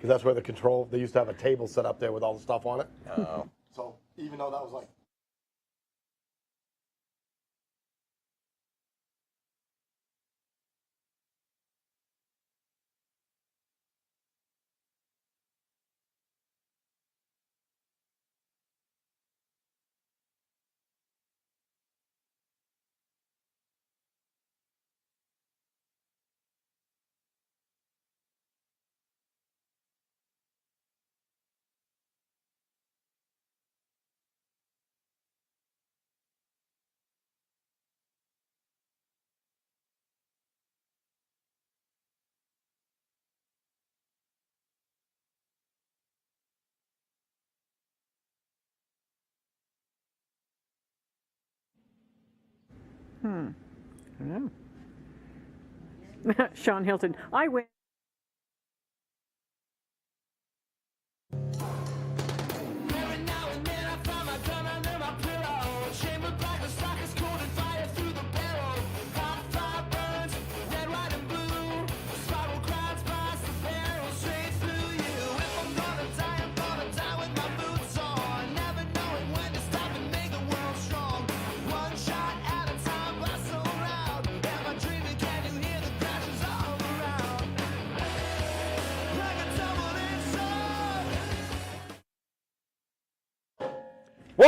Because that's where the control, they used to have a table set up there with all the stuff on it. Oh. So even though that was like, I don't know. Sean Hilton, I win.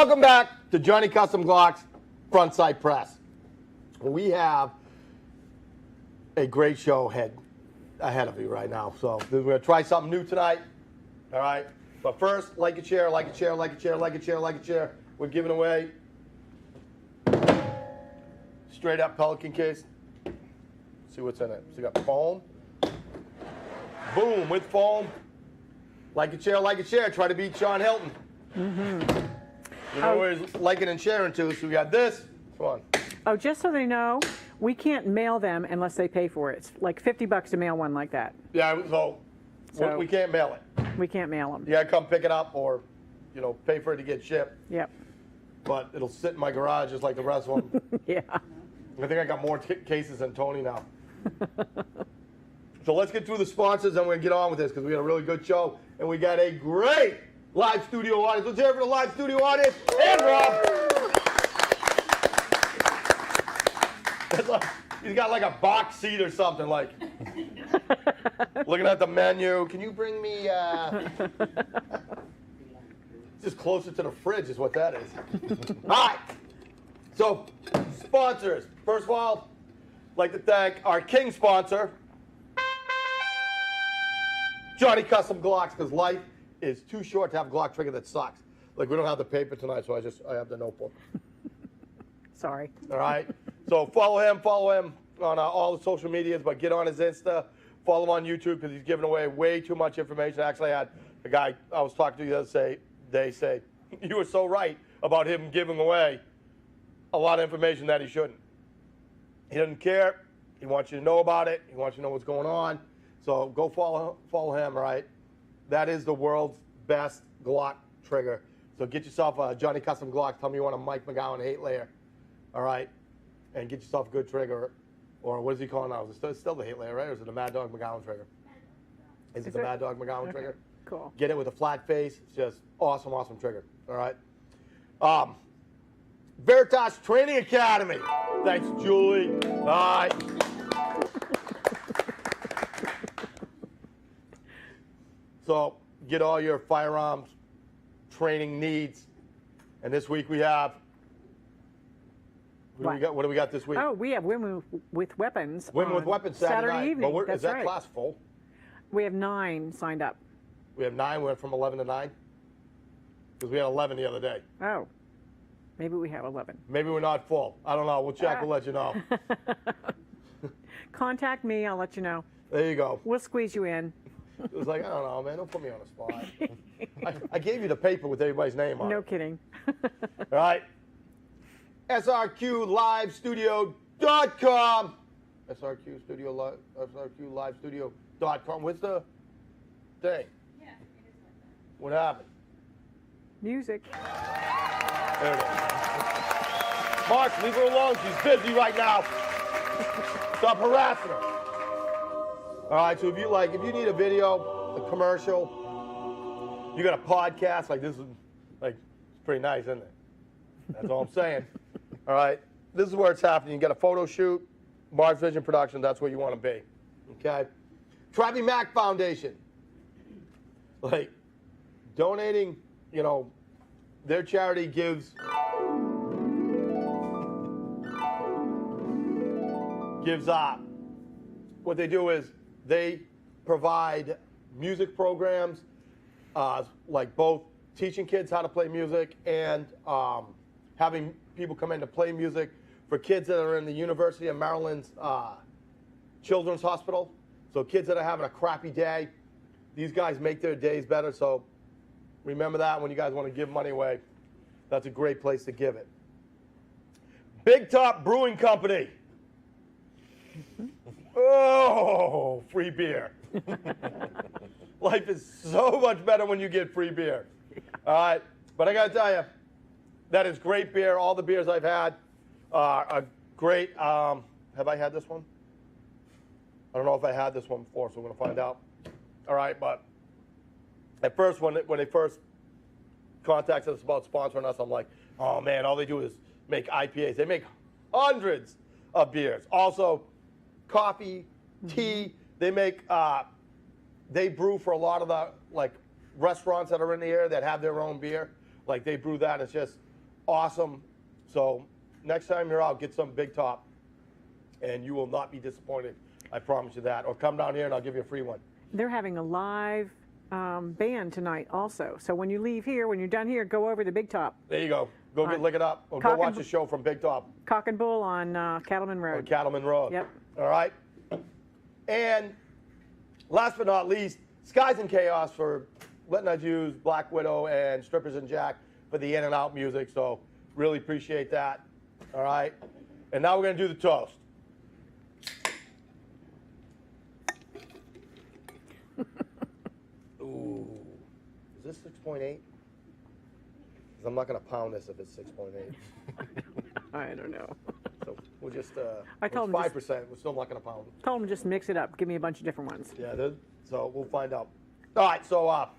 welcome back to Johnny Custom Glocks Frontside Press. We have a great show ahead of you right now. So we're going to try something new tonight. All right. But first, like a chair, like a chair, like a chair, like a chair, like a chair. We're giving away straight up Pelican case. See what's in it. So you got foam. Boom, with foam. Like a chair, like a chair. Try to beat Sean Hilton. You know where he's liking and sharing to, so we got this. Come on. Oh, just so they know, we can't mail them unless they pay for it. It's like $50 to mail one like that. Yeah, so we can't mail it. We can't mail them. You gotta come pick it up or, you know, pay for it to get shipped. Yep. But it'll sit in my garage just like the rest of them. Yeah. I think I got more cases than Tony now. So let's get through the sponsors and we're gonna get on with this because we got a really good show and we got a great live studio audience. Let's hear it for the live studio audience and Rob. He's got like a box seat or something, like looking at the menu. Can you bring me just closer to the fridge is what that is. All right. So sponsors. First of all, I'd like to thank our king sponsor, Johnny Custom Glocks, because life is too short to have a Glock trigger that sucks. Like, we don't have the paper tonight, so I have the notebook. Sorry. All right? So follow him on all the social medias, but get on his Insta. Follow him on YouTube because he's giving away way too much information. Actually, I had a guy I was talking to the other day say, you were so right about him giving away a lot of information that he shouldn't. He doesn't care. He wants you to know about it. He wants you to know what's going on. So go follow him, all right? That is the world's best Glock trigger. So get yourself a Johnny Custom Glock. Tell me you want a Mike McGowan 8-layer, all right? And get yourself a good trigger. Or what is he calling now? Is it still the 8-layer, right? Or is it the Mad Dog McGowan trigger? Is it the Mad Dog McGowan trigger? Cool. Get it with a flat face. It's just awesome, awesome trigger, all right? Veritas Training Academy. Thanks, Julie. All right. So get all your firearms training needs. And this week we have, what do we got this week? Oh, we have Women with Weapons. Women with Weapons Saturday night. evening. Well, That's is that right. class full? We have 9 signed up. We have 9. We went from 11 to 9? Because we had 11 the other day. Oh, maybe we have 11. Maybe we're not full. I don't know. We'll check. We'll let you know. Contact me. I'll let you know. There you go. We'll squeeze you in. It was like, I don't know, man. Don't put me on the spot. I gave you the paper with everybody's name on it. No kidding. All right. SRQLivestudio.com. SRQLivestudio.com. What's the thing? Yeah, it is like that. What happened? Music. There it is. Mark, leave her alone. She's busy right now. Stop harassing her. All right, so if you need a video a commercial. You got a podcast. Like, this is, like, it's pretty nice, isn't it? That's all I'm saying. All right? This is where it's happening. You got a photo shoot, Mars Vision Production. That's where you want to be. Okay? Trappy Mac Foundation. Like, donating, you know, their charity gives up. What they do is they provide music programs, like both teaching kids how to play music and having people come in to play music for kids that are in the University of Maryland's Children's Hospital. So kids that are having a crappy day, these guys make their days better. So remember that when you guys want to give money away. That's a great place to give it. Big Top Brewing Company. Oh, free beer. Life is so much better when you get free beer. All right, but I got to tell you, that is great beer. All the beers I've had are great. Have I had this one? I don't know if I had this one before, so we're going to find out. All right, but at first, when they first contacted us about sponsoring us, I'm like, oh man, all they do is make IPAs. They make hundreds of beers. Also, coffee, tea. They make, they brew for a lot of the like restaurants that are in the area that have their own beer. Like they brew that. It's just awesome. So next time you're out, get some Big Top, and you will not be disappointed. I promise you that. Or come down here and I'll give you a free one. They're having a live band tonight also. So when you leave here, when you're done here, go over to Big Top. There you go. Go lick it up. Or go watch the show from Big Top. Cock and Bull on Cattleman Road. On Cattleman Road. Yep. All right. And last but not least, Skies and Chaos for letting us use Black Widow and Strippers and Jack for the in and out music. So really appreciate that. All right. And now we're going to do the toast. Ooh. Is this 6.8? Because I'm not going to pound this if it's 6.8. I don't know. So we'll just, I told him 5%. We're still not going to pound it. Told him just mix it up. Give me a bunch of different ones. Yeah, so we'll find out. All right, so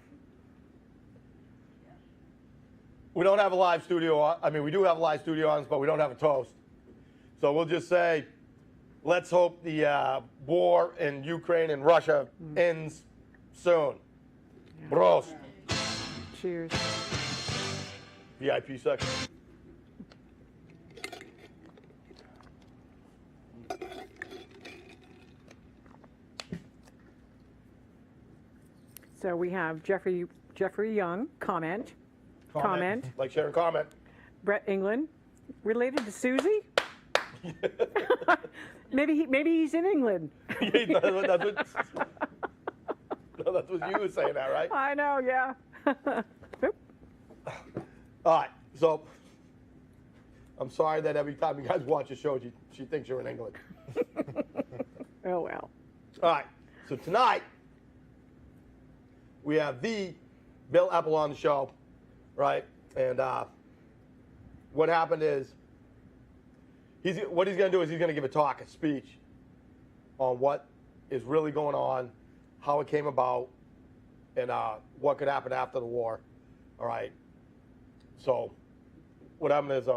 we don't have a live studio. I mean, we do have a live studio on, but we don't have a toast. So we'll just say, let's hope the war in Ukraine and Russia ends soon. Yeah. Prost. Cheers. VIP section. So we have Jeffrey Young, comment. Like, share, and comment. Brett England, related to Susie? maybe he's in England. That's what you were saying, that right? I know, yeah. All right, so I'm sorry that every time you guys watch a show, she thinks you're in England. Oh, well. All right, so tonight we have the Bill Epple on the show, right? And what happened is, what he's going to do is he's going to give a speech on what is really going on, how it came about, and what could happen after the war. All right. So what happened is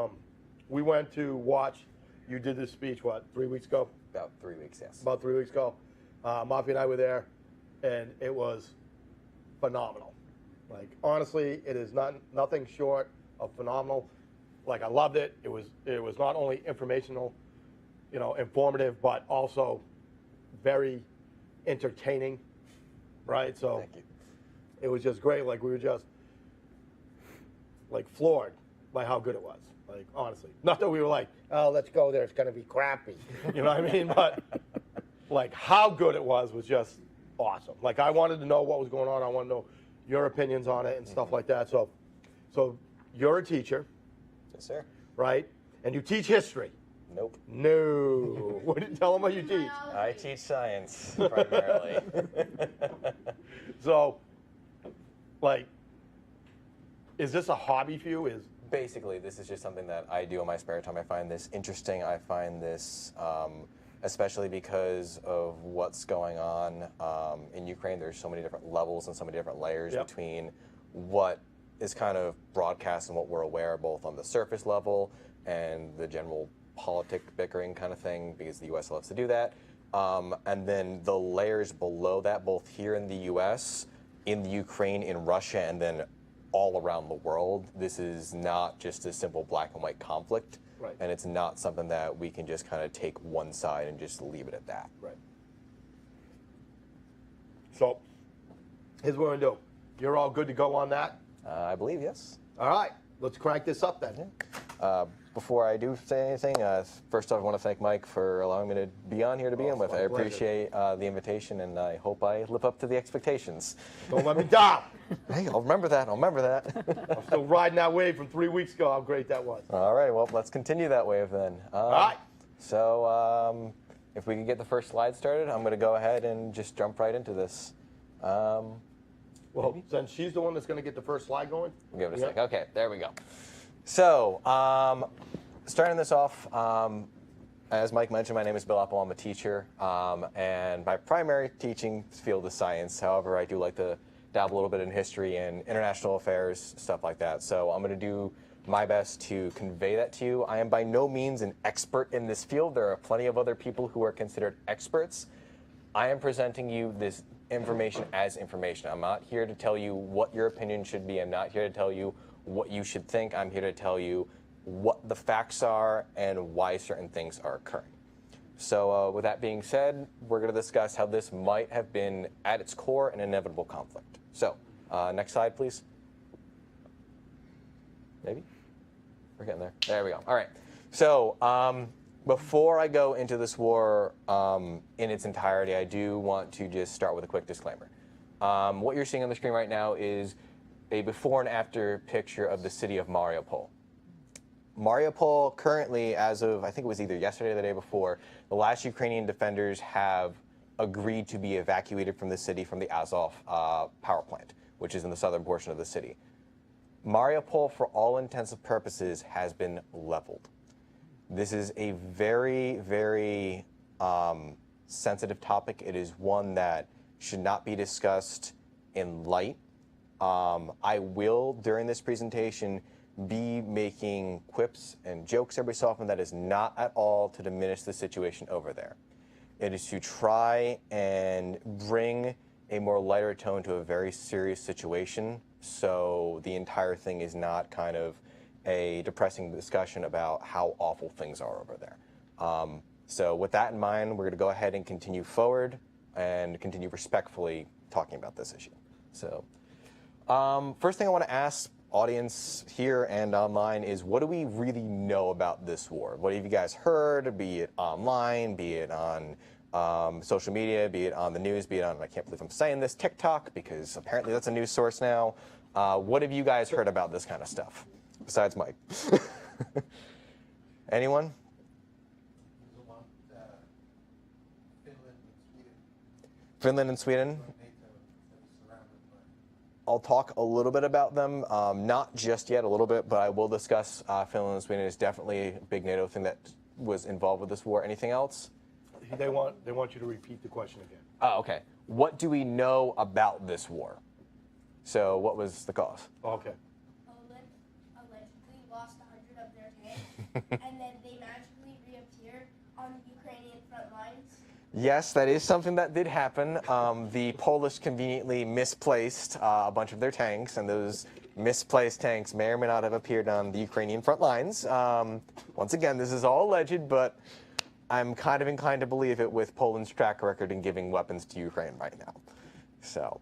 we went to watch. You did this speech, what, 3 weeks ago? About 3 weeks, yes. About 3 weeks ago. Mafia and I were there, and it was phenomenal. Like, honestly, it is nothing short of phenomenal. Like, I loved it. It was not only informational, informative, but also very entertaining, right? So Thank you. It was just great. Like, we were just like floored by how good it was. Like, honestly, not that we were like, oh, let's go there, it's gonna be crappy, you know what I mean? But like, how good it was just awesome. Like, I wanted to know what was going on. I want to know your opinions on it and stuff like that. So you're a teacher. Yes, sir. Right? And you teach history. Nope. No. Tell them what you teach. I teach science primarily. So, like, is this a hobby for you? Basically, this is just something that I do in my spare time. I find this interesting. I find this especially because of what's going on in Ukraine. There's so many different levels and so many different layers between what is kind of broadcast and what we're aware, both on the surface level and the general politic bickering kind of thing, because the U.S. loves to do that. And then the layers below that, both here in the U.S., in the Ukraine, in Russia, and then all around the world. This is not just a simple black and white conflict. Right. And it's not something that we can just kind of take one side and just leave it at that. Right. So, here's what we're going to do. You're all good to go on that? I believe, yes. All right. Let's crank this up then. Before I do say anything, first off, I want to thank Mike for allowing me to be on here to begin with. I appreciate the invitation, and I hope I live up to the expectations. Don't let me down. Hey, I'll remember that. I'll remember that. I'm still riding that wave from 3 weeks ago, how great that was. All right, well, let's continue that wave then. All right. So, if we can get the first slide started, I'm going to go ahead and just jump right into this. Well, since she's the one that's going to get the first slide going. Give it a sec. Okay, there we go. So, starting this off, as Mike mentioned, my name is Bill Apple. I'm a teacher, and my primary teaching field is science. However, I do like to dabble a little bit in history and international affairs, stuff like that. So I'm going to do my best to convey that to you. I am by no means an expert in this field. There are plenty of other people who are considered experts. I am presenting you this information as information. I'm not here to tell you what your opinion should be. I'm not here to tell you what you should think. I'm here to tell you what the facts are and why certain things are occurring. So with that being said, we're going to discuss how this might have been at its core an inevitable conflict. So next slide, please. Maybe? We're getting there. There we go. All right. So before I go into this war in its entirety, I do want to just start with a quick disclaimer. What you're seeing on the screen right now is a before and after picture of the city of Mariupol. Mariupol currently, as of, I think it was either yesterday or the day before, the last Ukrainian defenders have agreed to be evacuated from the city from the Azov power plant, which is in the southern portion of the city. Mariupol, for all intents and purposes, has been leveled. This is a very, very sensitive topic. It is one that should not be discussed in light. I will, during this presentation, be making quips and jokes every so often. That is not at all to diminish the situation over there. It is to try and bring a more lighter tone to a very serious situation, so the entire thing is not kind of a depressing discussion about how awful things are over there. So with that in mind, we're going to go ahead and continue forward and continue respectfully talking about this issue. So first thing I want to ask audience here and online is, what do we really know about this war? What have you guys heard, be it online, be it on social media, be it on the news, be it on, I can't believe I'm saying this, TikTok, because apparently that's a news source now. What have you guys heard about this kind of stuff, besides Mike? Anyone? Finland and Sweden. I'll talk a little bit about them, not just yet, a little bit, but I will discuss Finland and Sweden. Is definitely a big NATO thing that was involved with this war. Anything else? They want you to repeat the question again. Oh, okay. What do we know about this war? So what was the cause? Okay. Allegedly lost 100 of their tanks, and then they magically reappeared on the Ukrainian front lines. Yes, that is something that did happen. The Polish conveniently misplaced a bunch of their tanks, and those misplaced tanks may or may not have appeared on the Ukrainian front lines. Once again, this is all alleged, but I'm kind of inclined to believe it with Poland's track record in giving weapons to Ukraine right now. So,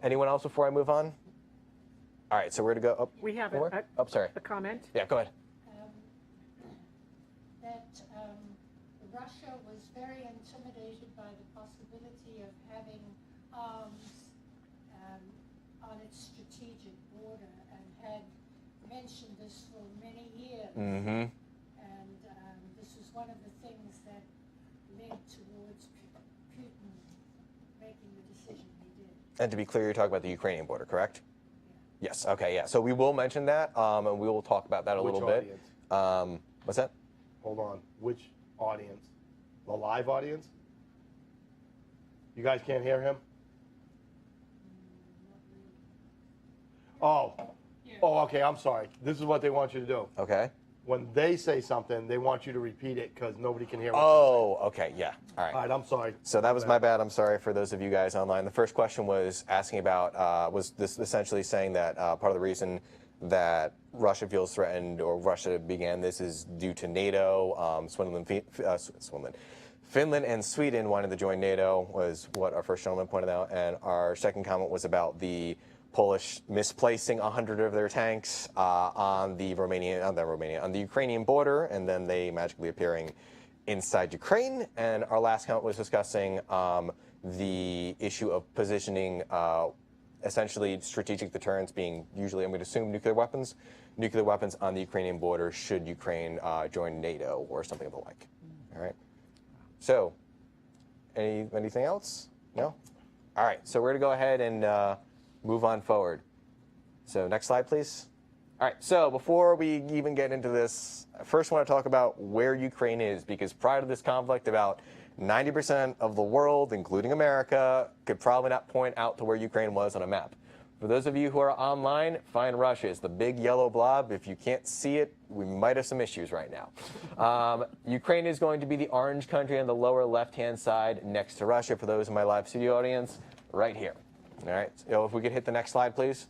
anyone else before I move on? All right, so we're going to go up. We have Sorry. a comment. Yeah, go ahead. That Russia was very intimidated by the possibility of having arms on its strategic border, and had mentioned this for many years. Mm-hmm. And this was one of the things that led towards Putin making the decision he did. And to be clear, you're talking about the Ukrainian border, correct? Yeah. Yes. Okay. Yeah. So we will mention that, and we will talk about that a little bit. Audience? What's that? Hold on. Which audience? The live audience? You guys can't hear him? Oh. Oh, okay, I'm sorry. This is what they want you to do. Okay. When they say something, they want you to repeat it because nobody can hear what Oh, okay, yeah. All right. All right, I'm sorry. So that was my bad. I'm sorry for those of you guys online. The first question was asking about, was this essentially saying that part of the reason that Russia feels threatened or Russia began this is due to NATO. Finland and Sweden wanted to join NATO was what our first gentleman pointed out. And our second comment was about the Polish misplacing 100 of their tanks on the Ukrainian border, and then they magically appearing inside Ukraine. And our last comment was discussing the issue of positioning essentially strategic deterrence being usually, I'm going to assume, nuclear weapons on the Ukrainian border should Ukraine join NATO or something of the like. All right. So, anything else? No? All right. So we're going to go ahead and move on forward. So next slide, please. All right, so before we even get into this, I first want to talk about where Ukraine is, because prior to this conflict, about 90% of the world, including America, could probably not point out to where Ukraine was on a map. For those of you who are online, find Russia. It's the big yellow blob. If you can't see it, we might have some issues right now. Ukraine is going to be the orange country on the lower left-hand side next to Russia. For those in my live studio audience, right here. All right, so if we could hit the next slide, please.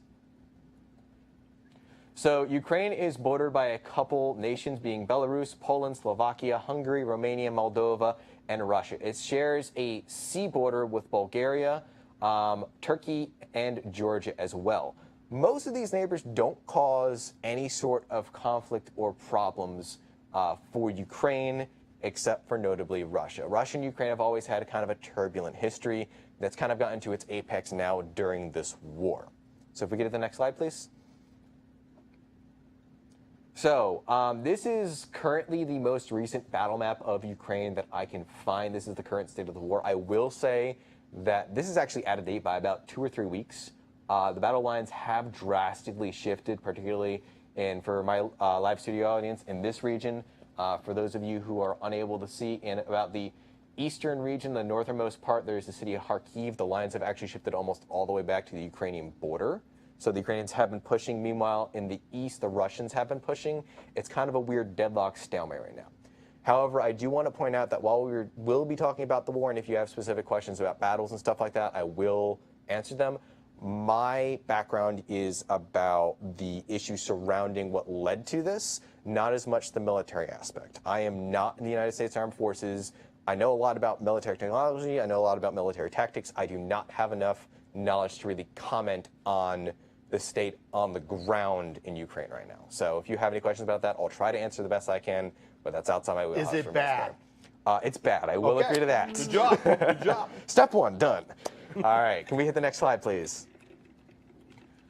So Ukraine is bordered by a couple nations, being Belarus, Poland, Slovakia, Hungary, Romania, Moldova, and Russia. It shares a sea border with Bulgaria, Turkey, and Georgia as well. Most of these neighbors don't cause any sort of conflict or problems for Ukraine, except for notably Russia. Russia and Ukraine have always had a kind of a turbulent history that's kind of gotten to its apex now during this war. So if we get to the next slide, please. So this is currently the most recent battle map of Ukraine that I can find. This is the current state of the war. I will say that this is actually out of date by about 2 or 3 weeks. The battle lines have drastically shifted, particularly for my live studio audience in this region. For those of you who are unable to see, in about the eastern region, the northernmost part, there's the city of Kharkiv. The lines have actually shifted almost all the way back to the Ukrainian border. So the Ukrainians have been pushing. Meanwhile, in the east, the Russians have been pushing. It's kind of a weird deadlock stalemate right now. However, I do want to point out that while we will be talking about the war, and if you have specific questions about battles and stuff like that, I will answer them. My background is about the issues surrounding what led to this, not as much the military aspect. I am not in the United States Armed Forces. I know a lot about military technology. I know a lot about military tactics. I do not have enough knowledge to really comment on the state on the ground in Ukraine right now. So if you have any questions about that, I'll try to answer the best I can, but that's outside my wheelhouse. Is it bad? It's bad. I will agree to that. Good job. Good job. Step 1, done. All right, can we hit the next slide, please?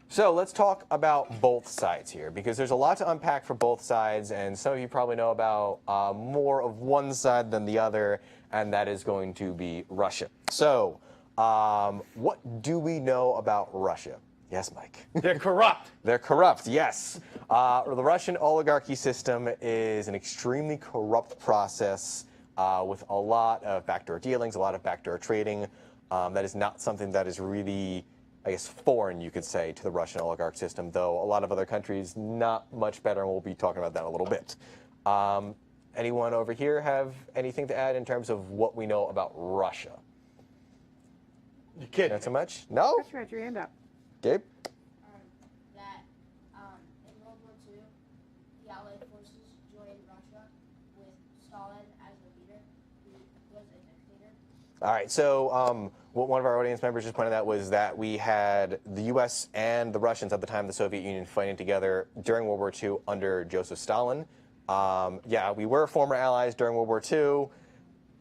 So let's talk about both sides here, because there's a lot to unpack for both sides, and some of you probably know about more of one side than the other, and that is going to be Russia. So what do we know about Russia? Yes, Mike. They're corrupt. They're corrupt, yes. The Russian oligarchy system is an extremely corrupt process with a lot of backdoor dealings, a lot of backdoor trading. That is not something that is really, I guess, foreign, you could say, to the Russian oligarch system, though a lot of other countries not much better, and we'll be talking about that in a little bit. Anyone over here have anything to add in terms of what we know about Russia? You kidding? Not so much? No? Chris, you had your hand up. Gabe? That in World War II, the Allied forces joined Russia with Stalin as a leader, who was a dictator. All right, so what one of our audience members just pointed out was that we had the U.S. and the Russians at the time of the Soviet Union fighting together during World War II under Joseph Stalin. Yeah, we were former allies during World War II.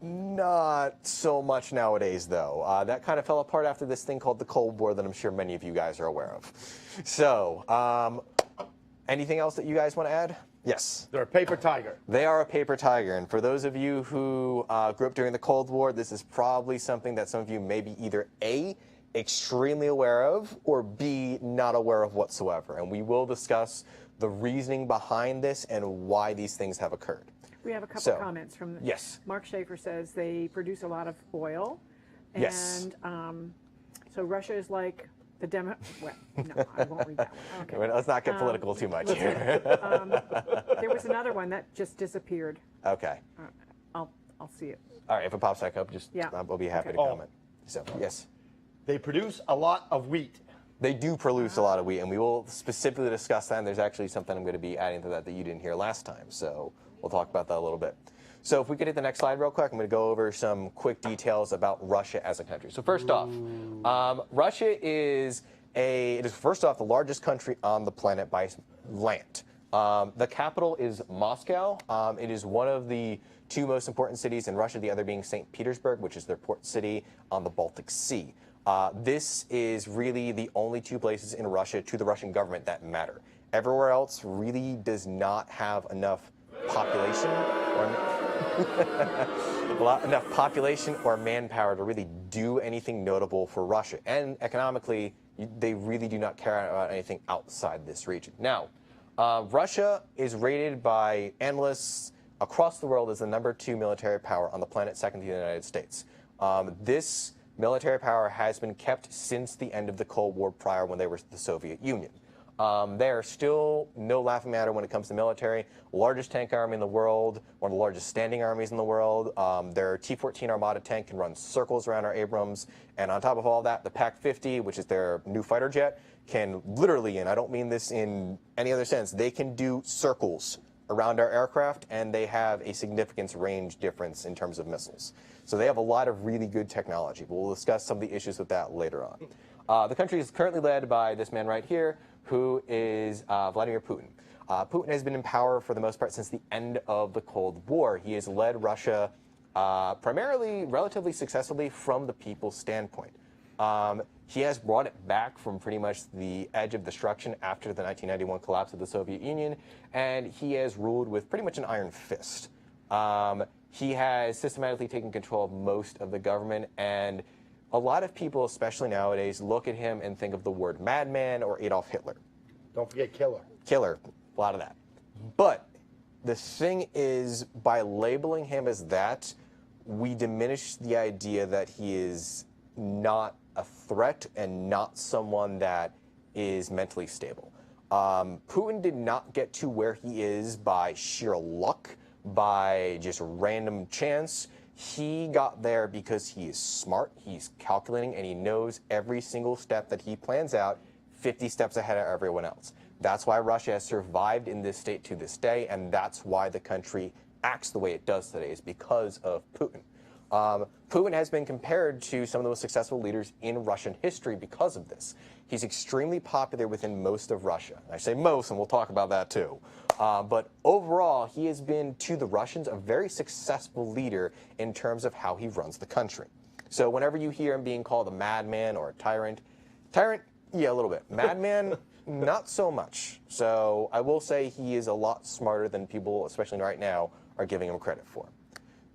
Not so much nowadays, though. That kind of fell apart after this thing called the Cold War that I'm sure many of you guys are aware of. So, anything else that you guys want to add? Yes. They're a paper tiger. They are a paper tiger. And for those of you who grew up during the Cold War, this is probably something that some of you may be either A, extremely aware of, or B, not aware of whatsoever. And we will discuss the reasoning behind this and why these things have occurred. We have a couple So, comments from yes. Mark Schaefer says they produce a lot of oil. And Yes. So Russia is like the well, no, I won't read that one. Okay. Let's not get political too much here. There was another one that just disappeared. Okay. I'll see it. All right, if it pops back up, just Yeah. I'll be happy Okay. to comment. So, yes. They produce a lot of wheat. They do produce a lot of wheat, and we will specifically discuss that, and there's actually something I'm going to be adding to that you didn't hear last time, so we'll talk about that a little bit. So if we could hit the next slide real quick, I'm going to go over some quick details about Russia as a country. So first off, Russia is first off the largest country on the planet by land. The capital is Moscow. It is one of the two most important cities in Russia, the other being St. Petersburg, which is their port city on the Baltic Sea. This is really the only two places in Russia to the Russian government that matter. Everywhere else really does not have enough population or manpower to really do anything notable for Russia. And economically, they really do not care about anything outside this region. Now, Russia is rated by analysts across the world as the #2 military power on the planet, second to the United States. This military power has been kept since the end of the Cold War, prior when they were the Soviet Union. They are still no laughing matter when it comes to military. Largest tank army in the world, one of the largest standing armies in the world. Their T-14 Armata tank can run circles around our Abrams. And on top of all that, the PAC-50, which is their new fighter jet, can literally, and I don't mean this in any other sense, they can do circles around our aircraft, and they have a significant range difference in terms of missiles. So they have a lot of really good technology, but we'll discuss some of the issues with that later on. The country is currently led by this man right here, who is Vladimir Putin. Putin has been in power for the most part since the end of the Cold War. He has led Russia primarily relatively successfully from the people's standpoint. He has brought it back from pretty much the edge of destruction after the 1991 collapse of the Soviet Union, and he has ruled with pretty much an iron fist. He has systematically taken control of most of the government, and a lot of people, especially nowadays, look at him and think of the word madman or Adolf Hitler. Don't forget killer. Killer, a lot of that. But the thing is, by labeling him as that, we diminish the idea that he is not a threat and not someone that is mentally stable. Putin did not get to where he is by sheer luck, by just random chance. He got there because he is smart, he's calculating, and he knows every single step that he plans out 50 steps ahead of everyone else. That's why Russia has survived in this state to this day, and that's why the country acts the way it does today, is because of Putin. Putin has been compared to some of the most successful leaders in Russian history because of this. He's extremely popular within most of Russia. I say most, and we'll talk about that too. But overall, he has been, to the Russians, a very successful leader in terms of how he runs the country. So whenever you hear him being called a madman or a tyrant, yeah, a little bit. Madman, not so much. So I will say he is a lot smarter than people, especially right now, are giving him credit for.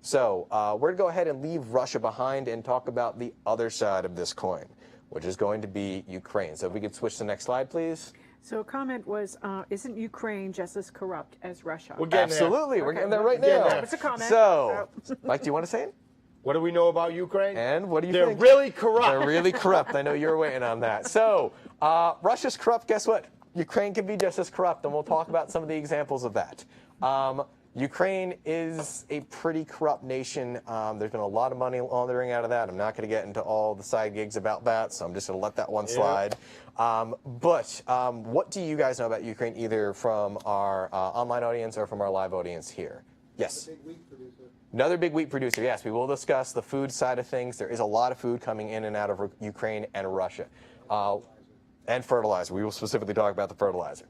So we're going to go ahead and leave Russia behind and talk about the other side of this coin, which is going to be Ukraine. So if we could switch to the next slide, please. So a comment was, isn't Ukraine just as corrupt as Russia? We're getting Absolutely. We're Okay, getting there well, right getting now. there. It's a comment. So, Mike, do you want to say it? What do we know about Ukraine? And what do you They're think? really corrupt. They're really corrupt. I know you're waiting on that. So, Russia's corrupt. Guess what? Ukraine can be just as corrupt, and we'll talk about some of the examples of that. Ukraine is a pretty corrupt nation. There's been a lot of money laundering out of that. I'm not going to get into all the side gigs about that, so I'm just going to let that one slide. But what do you guys know about Ukraine, either from our online audience or from our live audience here? Yes? Big wheat producer. Another big wheat producer, yes. We will discuss the food side of things. There is a lot of food coming in and out of Ukraine and Russia. And fertilizer. We will specifically talk about the fertilizer.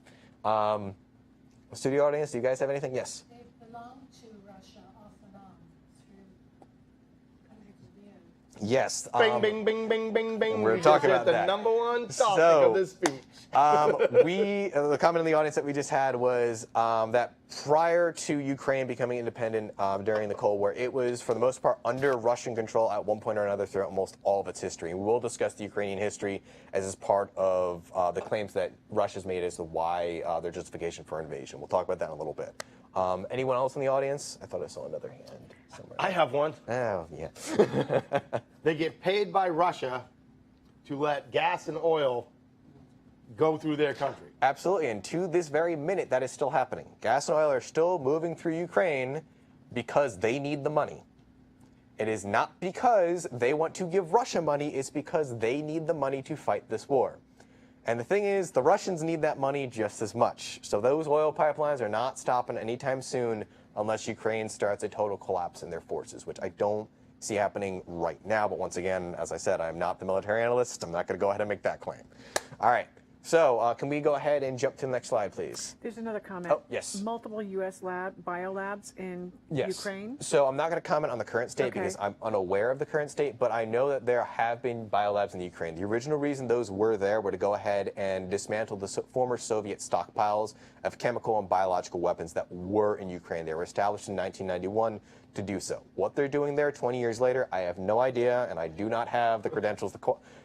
Studio audience, do you guys have anything? Yes? They belong to Russia off and on through hundreds of years. Yes. Bing, bing, bing, bing, bing, bing. We're We talking just hit about that. the #1 topic So, of this speech. The comment in the audience that we just had was that prior to Ukraine becoming independent during the Cold War, it was, for the most part, under Russian control at one point or another throughout almost all of its history. And we will discuss the Ukrainian history as part of the claims that Russia's made as to why their justification for invasion. We'll talk about that in a little bit. Anyone else in the audience? I thought I saw another hand somewhere. I have one. Oh, yeah. They get paid by Russia to let gas and oil go through their country. Absolutely, and to this very minute, that is still happening. Gas and oil are still moving through Ukraine because they need the money. It is not because they want to give Russia money, it's because they need the money to fight this war. And the thing is, the Russians need that money just as much. So those oil pipelines are not stopping anytime soon unless Ukraine starts a total collapse in their forces, which I don't see happening right now. But once again, as I said, I'm not the military analyst. I'm not going to go ahead and make that claim. All right. So can we go ahead and jump to the next slide, please? There's another comment. Oh, yes. Multiple U.S. biolabs in Ukraine. So I'm not going to comment on the current state because I'm unaware of the current state, but I know that there have been biolabs in the Ukraine. The original reason those were there were to go ahead and dismantle the former Soviet stockpiles of chemical and biological weapons that were in Ukraine. They were established in 1991 to do so. What they're doing there 20 years later, I have no idea, and I do not have the credentials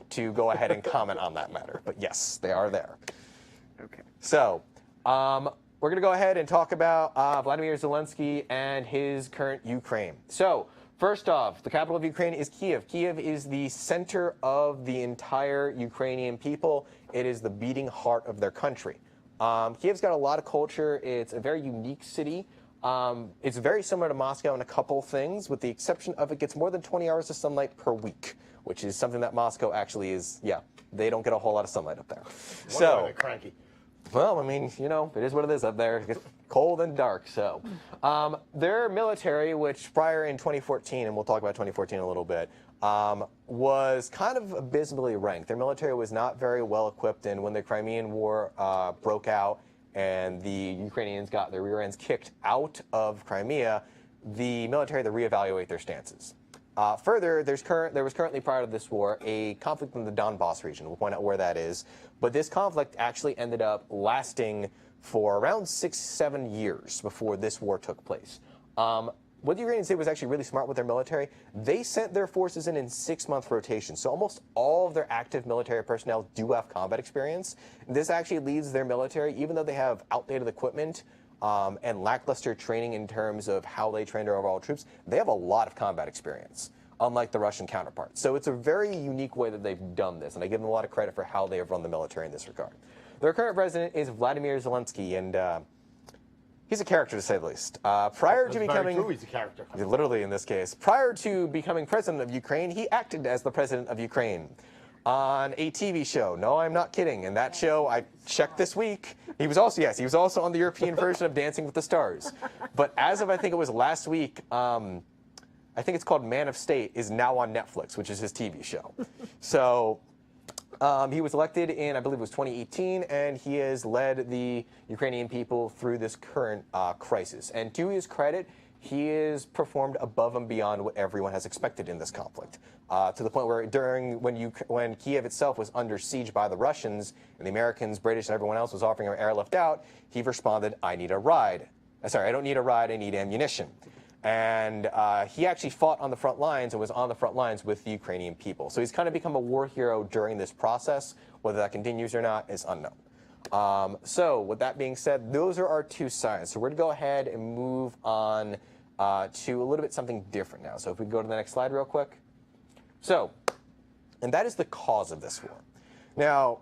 to go ahead and comment on that matter. But yes, they are there. Okay. So we're going to go ahead and talk about Vladimir Zelensky and his current Ukraine. So first off, the capital of Ukraine is Kiev. Kiev is the center of the entire Ukrainian people. It is the beating heart of their country. Kiev's got a lot of culture. It's a very unique city. It's very similar to Moscow in a couple things, with the exception of it gets more than 20 hours of sunlight per week, which is something that Moscow actually is, they don't get a whole lot of sunlight up there. So they're cranky. Well, I mean, you know, it is what it is up there. It gets cold and dark. So their military, which prior in 2014, and we'll talk about 2014 in a little bit, was kind of abysmally ranked. Their military was not very well equipped, and when the Crimean War broke out and the Ukrainians got their rear ends kicked out of Crimea, the military had to reevaluate their stances. Further, there was currently, prior to this war, a conflict in the Donbass region. We'll point out where that is. But this conflict actually ended up lasting for around 6-7 years before this war took place. What the Ukrainians did was actually really smart with their military. They sent their forces in 6-month rotations. So almost all of their active military personnel do have combat experience. This actually leads their military, even though they have outdated equipment, and lackluster training in terms of how they train their overall troops, they have a lot of combat experience, unlike the Russian counterparts. So it's a very unique way that they've done this, and I give them a lot of credit for how they have run the military in this regard. Their current president is Vladimir Zelensky, and he's a character, to say the least. Prior to becoming, very true, he's a character. Literally in this case, prior to becoming president of Ukraine, he acted as the president of Ukraine on a TV show. No, I'm not kidding. And that show, I checked this week, he was also on the European version of Dancing with the Stars. But as of, I think it was last week, I think it's called Man of State, is now on Netflix, which is his TV show. So he was elected in, I believe it was 2018, and he has led the Ukrainian people through this current crisis. And to his credit, he has performed above and beyond what everyone has expected in this conflict, to the point where when Kiev itself was under siege by the Russians, and the Americans, British, and everyone else was offering him airlift out, he responded, I need a ride. Sorry, I don't need a ride, I need ammunition. And he actually fought on the front lines and was on the front lines with the Ukrainian people. So he's kind of become a war hero during this process. Whether that continues or not is unknown. So with that being said, those are our two sides. So we're going to go ahead and move on to a little bit something different now. So if we go to the next slide real quick. So, and that is the cause of this war. Now,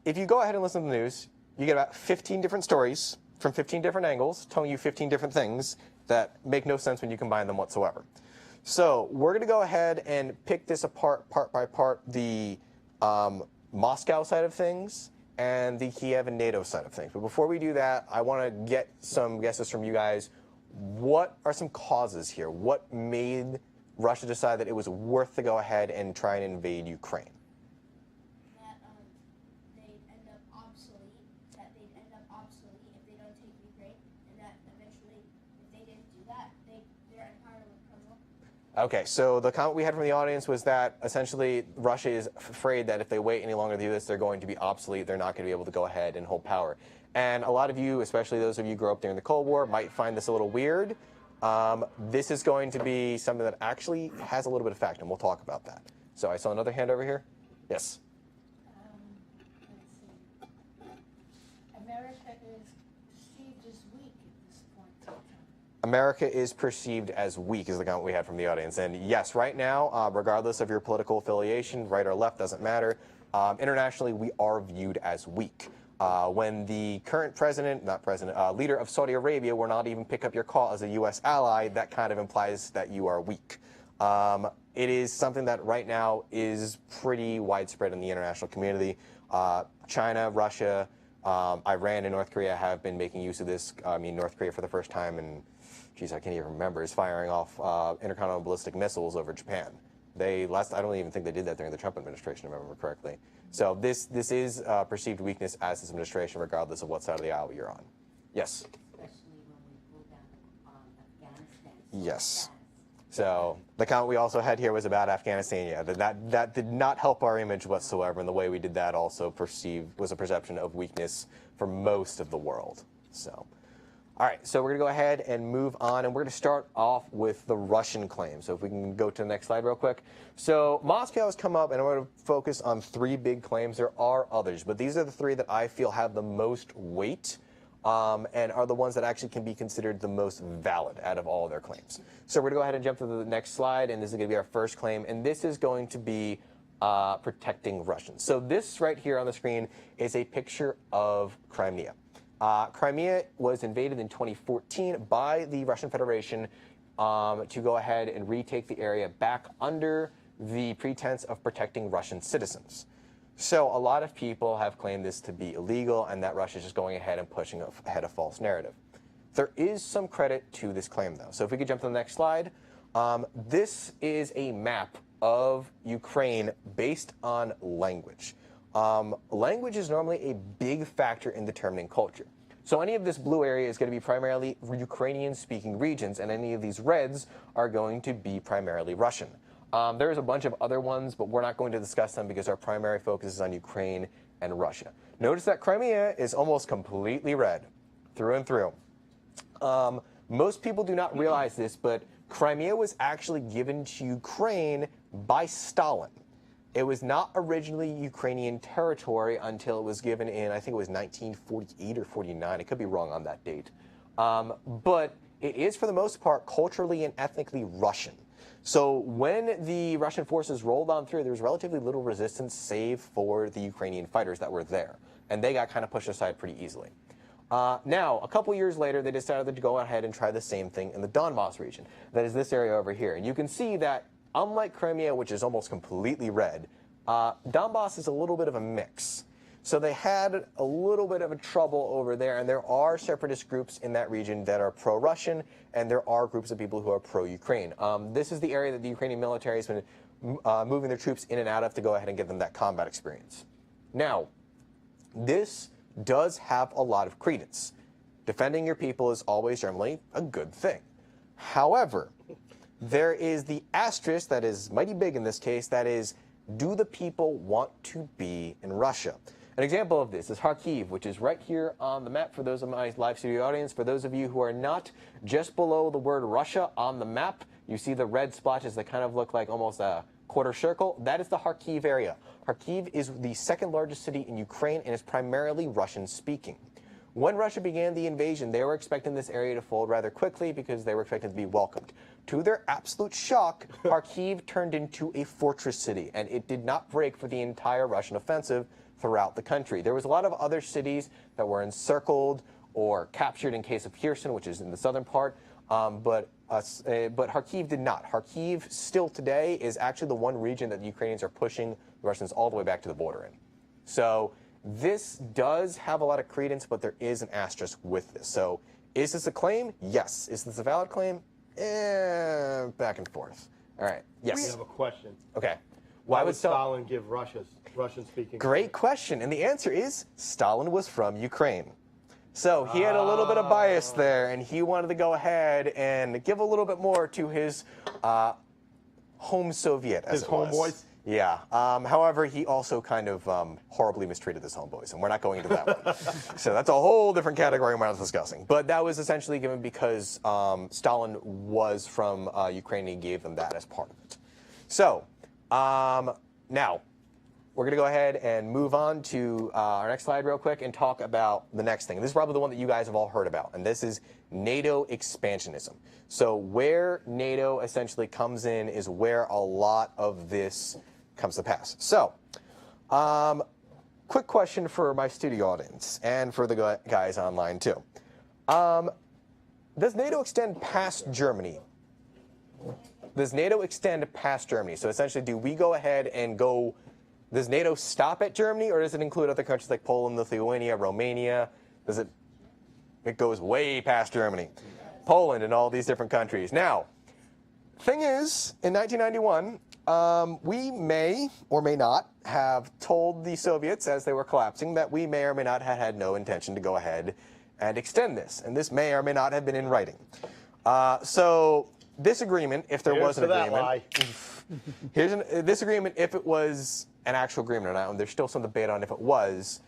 if you go ahead and listen to the news, you get about 15 different stories from 15 different angles telling you 15 different things that make no sense when you combine them whatsoever. So we're going to go ahead and pick this apart, part by part, the Moscow side of things and the Kiev and NATO side of things. But before we do that, I want to get some guesses from you guys. What are some causes here? What made Russia decide that it was worth to go ahead and try and invade Ukraine? That they'd end up obsolete. That they'd end up obsolete if they don't take Ukraine, and that eventually, if they didn't do that, their empire would crumble. Okay, so the comment we had from the audience was that essentially Russia is afraid that if they wait any longer to do this, they're going to be obsolete. They're not going to be able to go ahead and hold power. And a lot of you, especially those of you who grew up during the Cold War, might find this a little weird. This is going to be something that actually has a little bit of fact, and we'll talk about that. So I saw another hand over here. Yes. Let's see. America is perceived as weak at this point America is perceived as weak, is the comment we had from the audience. And yes, right now, regardless of your political affiliation, right or left, doesn't matter, internationally, we are viewed as weak. When the current leader of Saudi Arabia will not even pick up your call as a U.S. ally, that kind of implies that you are weak. It is something that right now is pretty widespread in the international community. China, Russia, Iran, and North Korea have been making use of this. I mean, North Korea for the first time in, geez, I can't even remember, is firing off intercontinental ballistic missiles over Japan. I don't even think they did that during the Trump administration, if I remember correctly. So this is perceived weakness as this administration, regardless of what side of the aisle you're on. Yes? Especially when we pulled down Afghanistan. Yes. So the comment we also had here was about Afghanistan. Yeah, that did not help our image whatsoever, and the way we did that also was a perception of weakness for most of the world. So, all right, so we're going to go ahead and move on, and we're going to start off with the Russian claim. So if we can go to the next slide real quick. So Moscow has come up, and I'm going to focus on 3 big claims. There are others, but these are the 3 that I feel have the most weight. And are the ones that actually can be considered the most valid out of all of their claims. So we're going to go ahead and jump to the next slide, and this is going to be our first claim, and this is going to be protecting Russians. So this right here on the screen is a picture of Crimea. Crimea was invaded in 2014 by the Russian Federation to go ahead and retake the area back under the pretense of protecting Russian citizens. So a lot of people have claimed this to be illegal and that Russia is just going ahead and pushing ahead a false narrative. There is some credit to this claim, though. So if we could jump to the next slide. This is a map of Ukraine based on language. Language is normally a big factor in determining culture. So any of this blue area is going to be primarily Ukrainian-speaking regions, and any of these reds are going to be primarily Russian. There's a bunch of other ones, but we're not going to discuss them because our primary focus is on Ukraine and Russia. Notice that Crimea is almost completely red, through and through. Most people do not realize this, but Crimea was actually given to Ukraine by Stalin. It was not originally Ukrainian territory until it was given in, I think it was 1948 or 49. I could be wrong on that date. But it is, for the most part, culturally and ethnically Russian. So when the Russian forces rolled on through, there was relatively little resistance save for the Ukrainian fighters that were there. And they got kind of pushed aside pretty easily. Now, a couple years later, they decided to go ahead and try the same thing in the Donbass region. That is this area over here. And you can see that, unlike Crimea, which is almost completely red, Donbass is a little bit of a mix. So they had a little bit of a trouble over there, and there are separatist groups in that region that are pro-Russian, and there are groups of people who are pro-Ukraine. This is the area that the Ukrainian military has been moving their troops in and out of to go ahead and give them that combat experience. Now, this does have a lot of credence. Defending your people is always generally a good thing. However, there is the asterisk that is mighty big in this case, that is, do the people want to be in Russia? An example of this is Kharkiv, which is right here on the map for those of my live studio audience. For those of you who are not, just below the word Russia on the map, you see the red splotches that kind of look like almost a quarter circle. That is the Kharkiv area. Kharkiv is the second largest city in Ukraine and is primarily Russian-speaking. When Russia began the invasion, they were expecting this area to fold rather quickly because they were expected to be welcomed. To their absolute shock, Kharkiv turned into a fortress city, and it did not break for the entire Russian offensive throughout the country. There was a lot of other cities that were encircled or captured in case of Kherson, which is in the southern part, but Kharkiv did not. Kharkiv still today is actually the one region that the Ukrainians are pushing the Russians all the way back to the border in. So this does have a lot of credence, but there is an asterisk with this. So is this a claim? Yes. Is this a valid claim? Back and forth. All right. Yes. We have a question. Okay. Why would Stalin give Russian-speaking? Great question, and the answer is Stalin was from Ukraine. So he had a little bit of bias there, and he wanted to go ahead and give a little bit more to his home Soviet, as his it was. homeboys? Yeah. However, he also kind of horribly mistreated his homeboys, and we're not going into that one. So that's a whole different category we're not discussing. But that was essentially given because Stalin was from Ukraine, and he gave them that as part of it. So now, we're going to go ahead and move on to our next slide real quick and talk about the next thing. This is probably the one that you guys have all heard about, and this is NATO expansionism. So where NATO essentially comes in is where a lot of this comes to pass. So, quick question for my studio audience and for the guys online too. Does NATO extend past Germany? Does NATO extend past Germany? So essentially, do we go ahead and go, does NATO stop at Germany, or does it include other countries like Poland, Lithuania, Romania? Does it goes way past Germany, Poland, and all these different countries. Now, thing is, in 1991, we may or may not have told the Soviets as they were collapsing that we may or may not have had no intention to go ahead and extend this, and this may or may not have been in writing. So this agreement, if there was an agreement, this agreement, if it was an actual agreement or not, and there's still some debate on if it was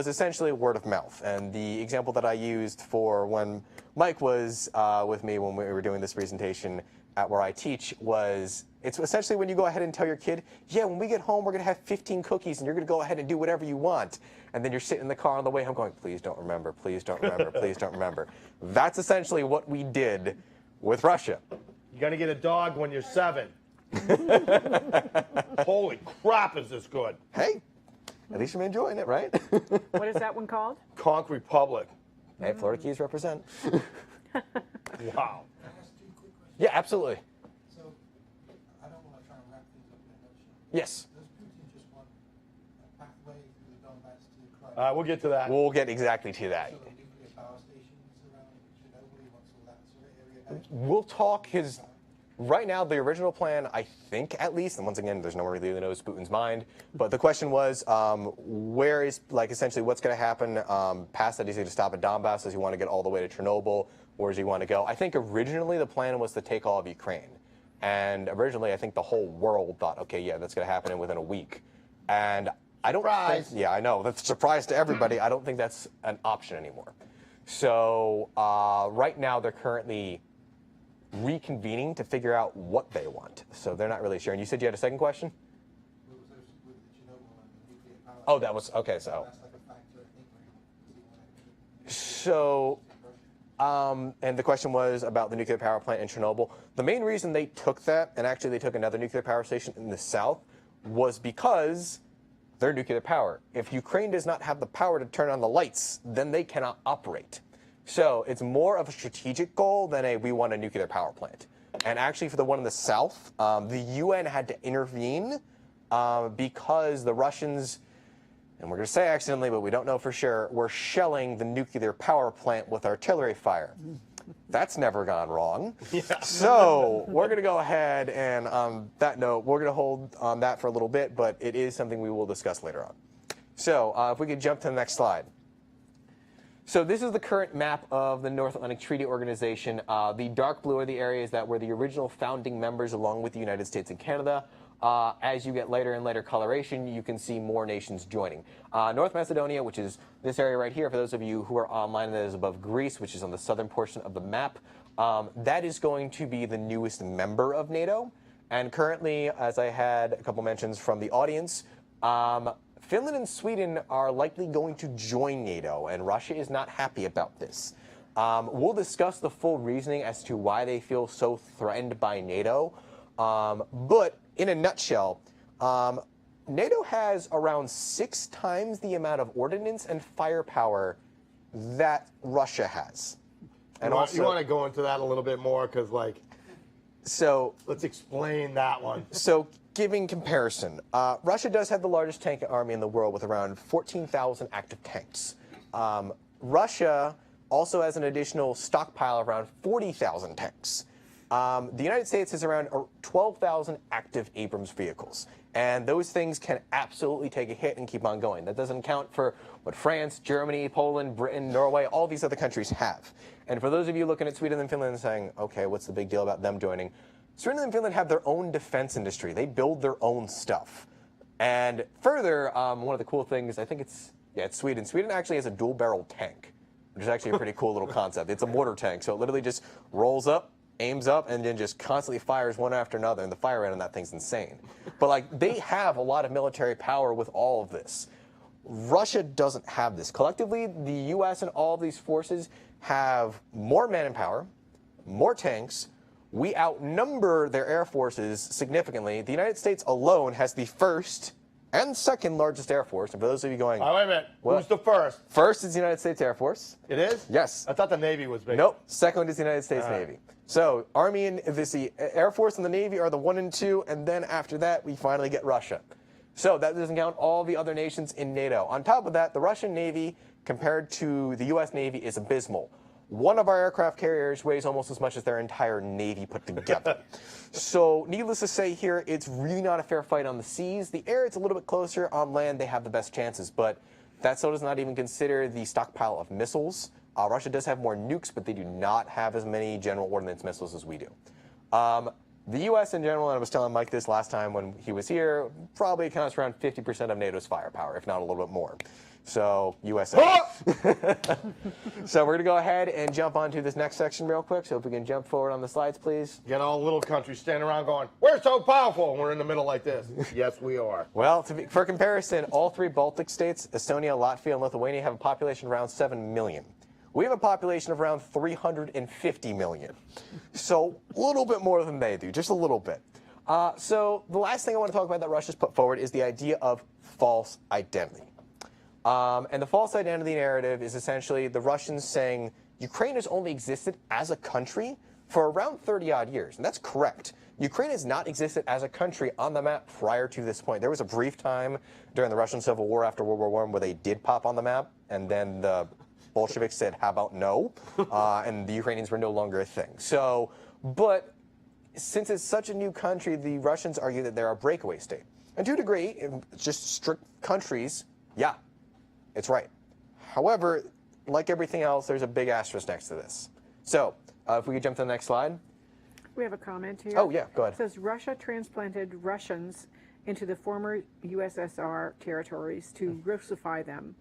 essentially word of mouth. And the example that I used for when Mike was with me when we were doing this presentation at where I teach was, it's essentially when you go ahead and tell your kid, yeah, when we get home, we're going to have 15 cookies, and you're going to go ahead and do whatever you want. And then you're sitting in the car on the way home going, please don't remember, please don't remember, please don't remember. That's essentially what we did with Russia. You're going to get a dog when you're 7. Holy crap, is this good? Hey, at least I'm enjoying it, right? What is that one called? Conch Republic. Hey, Florida Keys represent. Wow. Can I ask 2 quick questions? Yeah, absolutely. So, I don't want to try and wrap things up in a nutshell. Yes. Does Putin just want a pathway through the Donbass to Crimea? We'll get to that. We'll get exactly to that. So the nuclear power stations around Chernobyl, he wants all that sort of area. We'll talk his. Right now, the original plan, I think at least, and once again, there's no one really knows Putin's mind, but the question was, where is, like, essentially what's going to happen past that? Is he going to stop at Donbass? Does he want to get all the way to Chernobyl? Where does he want to go? I think originally the plan was to take all of Ukraine. And originally, I think the whole world thought, okay, yeah, that's going to happen within a week. And I don't Surprise. think, yeah, I know, that's a surprise to everybody. I don't think that's an option anymore. So right now, they're currently reconvening to figure out what they want. So they're not really sure. And you said you had a second question? With the Chernobyl and the nuclear power. Oh, that was, okay, so. That's like a factor, I think, where he wants to So, and the question was about the nuclear power plant in Chernobyl. The main reason they took that, and actually they took another nuclear power station in the south, was because they're nuclear power. If Ukraine does not have the power to turn on the lights, then they cannot operate. So it's more of a strategic goal than a we want a nuclear power plant. And actually for the one in the south, the UN had to intervene because the Russians, and we're going to say accidentally, but we don't know for sure, were shelling the nuclear power plant with artillery fire. That's never gone wrong. Yeah. So we're going to go ahead and on that note, we're going to hold on that for a little bit, but it is something we will discuss later on. So if we could jump to the next slide. So this is the current map of the North Atlantic Treaty Organization. The dark blue are the areas that were the original founding members along with the United States and Canada. As you get later and later coloration, you can see more nations joining. North Macedonia, which is this area right here, for those of you who are online, that is above Greece, which is on the southern portion of the map. That is going to be the newest member of NATO. And currently, as I had a couple mentions from the audience, Finland and Sweden are likely going to join NATO, and Russia is not happy about this. We'll discuss the full reasoning as to why they feel so threatened by NATO. But in a nutshell, NATO has around 6 times the amount of ordnance and firepower that Russia has. And You want to go into that a little bit more because, like, so let's explain that one. So giving comparison, Russia does have the largest tank army in the world with around 14,000 active tanks. Russia also has an additional stockpile of around 40,000 tanks. The United States has around 12,000 active Abrams vehicles. And those things can absolutely take a hit and keep on going. That doesn't count for what France, Germany, Poland, Britain, Norway, all these other countries have. And for those of you looking at Sweden and Finland and saying, okay, what's the big deal about them joining? Sweden and Finland have their own defense industry. They build their own stuff. And further, one of the cool things, I think it's Sweden. Sweden actually has a dual-barrel tank, which is actually a pretty cool little concept. It's a mortar tank, so it literally just rolls up, aims up and then just constantly fires one after another, and the fire rate on that thing's insane. But like, they have a lot of military power with all of this. Russia doesn't have this. Collectively, the U.S. and all of these forces have more manpower, more tanks. We outnumber their air forces significantly. The United States alone has the first and second largest air force. And for those of you going, Oh, wait a minute. What? Who's the first? first is the United States Air Force. It is? Yes. I thought the Navy was big. Nope. Second is the United States All right. Navy. So Army and the Air Force and the Navy are the 1 and 2, and then after that we finally get Russia. So that doesn't count all the other nations in NATO. On top of that, the Russian Navy compared to the U.S. Navy is abysmal. One of our aircraft carriers weighs almost as much as their entire Navy put together. So needless to say here, it's really not a fair fight on the seas. The air, it's a little bit closer. On land, they have the best chances, but that still does not even consider the stockpile of missiles. Russia does have more nukes, but they do not have as many general ordnance missiles as we do. The U.S. in general, and I was telling Mike this last time when he was here, probably accounts for around 50% of NATO's firepower, if not a little bit more. So, USA. So we're going to go ahead and jump onto this next section real quick. So if we can jump forward on the slides, please. Get all the little countries standing around going, we're so powerful, and we're in the middle like this. Yes, we are. Well, for comparison, all 3 Baltic states, Estonia, Latvia, and Lithuania, have a population of around 7 million. We have a population of around 350 million. So a little bit more than they do, just a little bit. So the last thing I want to talk about that Russia's put forward is the idea of false identity. And the false identity narrative is essentially the Russians saying Ukraine has only existed as a country for around 30-odd years. And that's correct. Ukraine has not existed as a country on the map prior to this point. There was a brief time during the Russian Civil War after World War I where they did pop on the map, and then the Bolsheviks said, how about no? And the Ukrainians were no longer a thing. So, but since it's such a new country, the Russians argue that they're a breakaway state. And to a degree, just strict countries, yeah, it's right. However, like everything else, there's a big asterisk next to this. So, if we could jump to the next slide. We have a comment here. Oh, yeah, go ahead. It says Russia transplanted Russians into the former USSR territories to Russify them.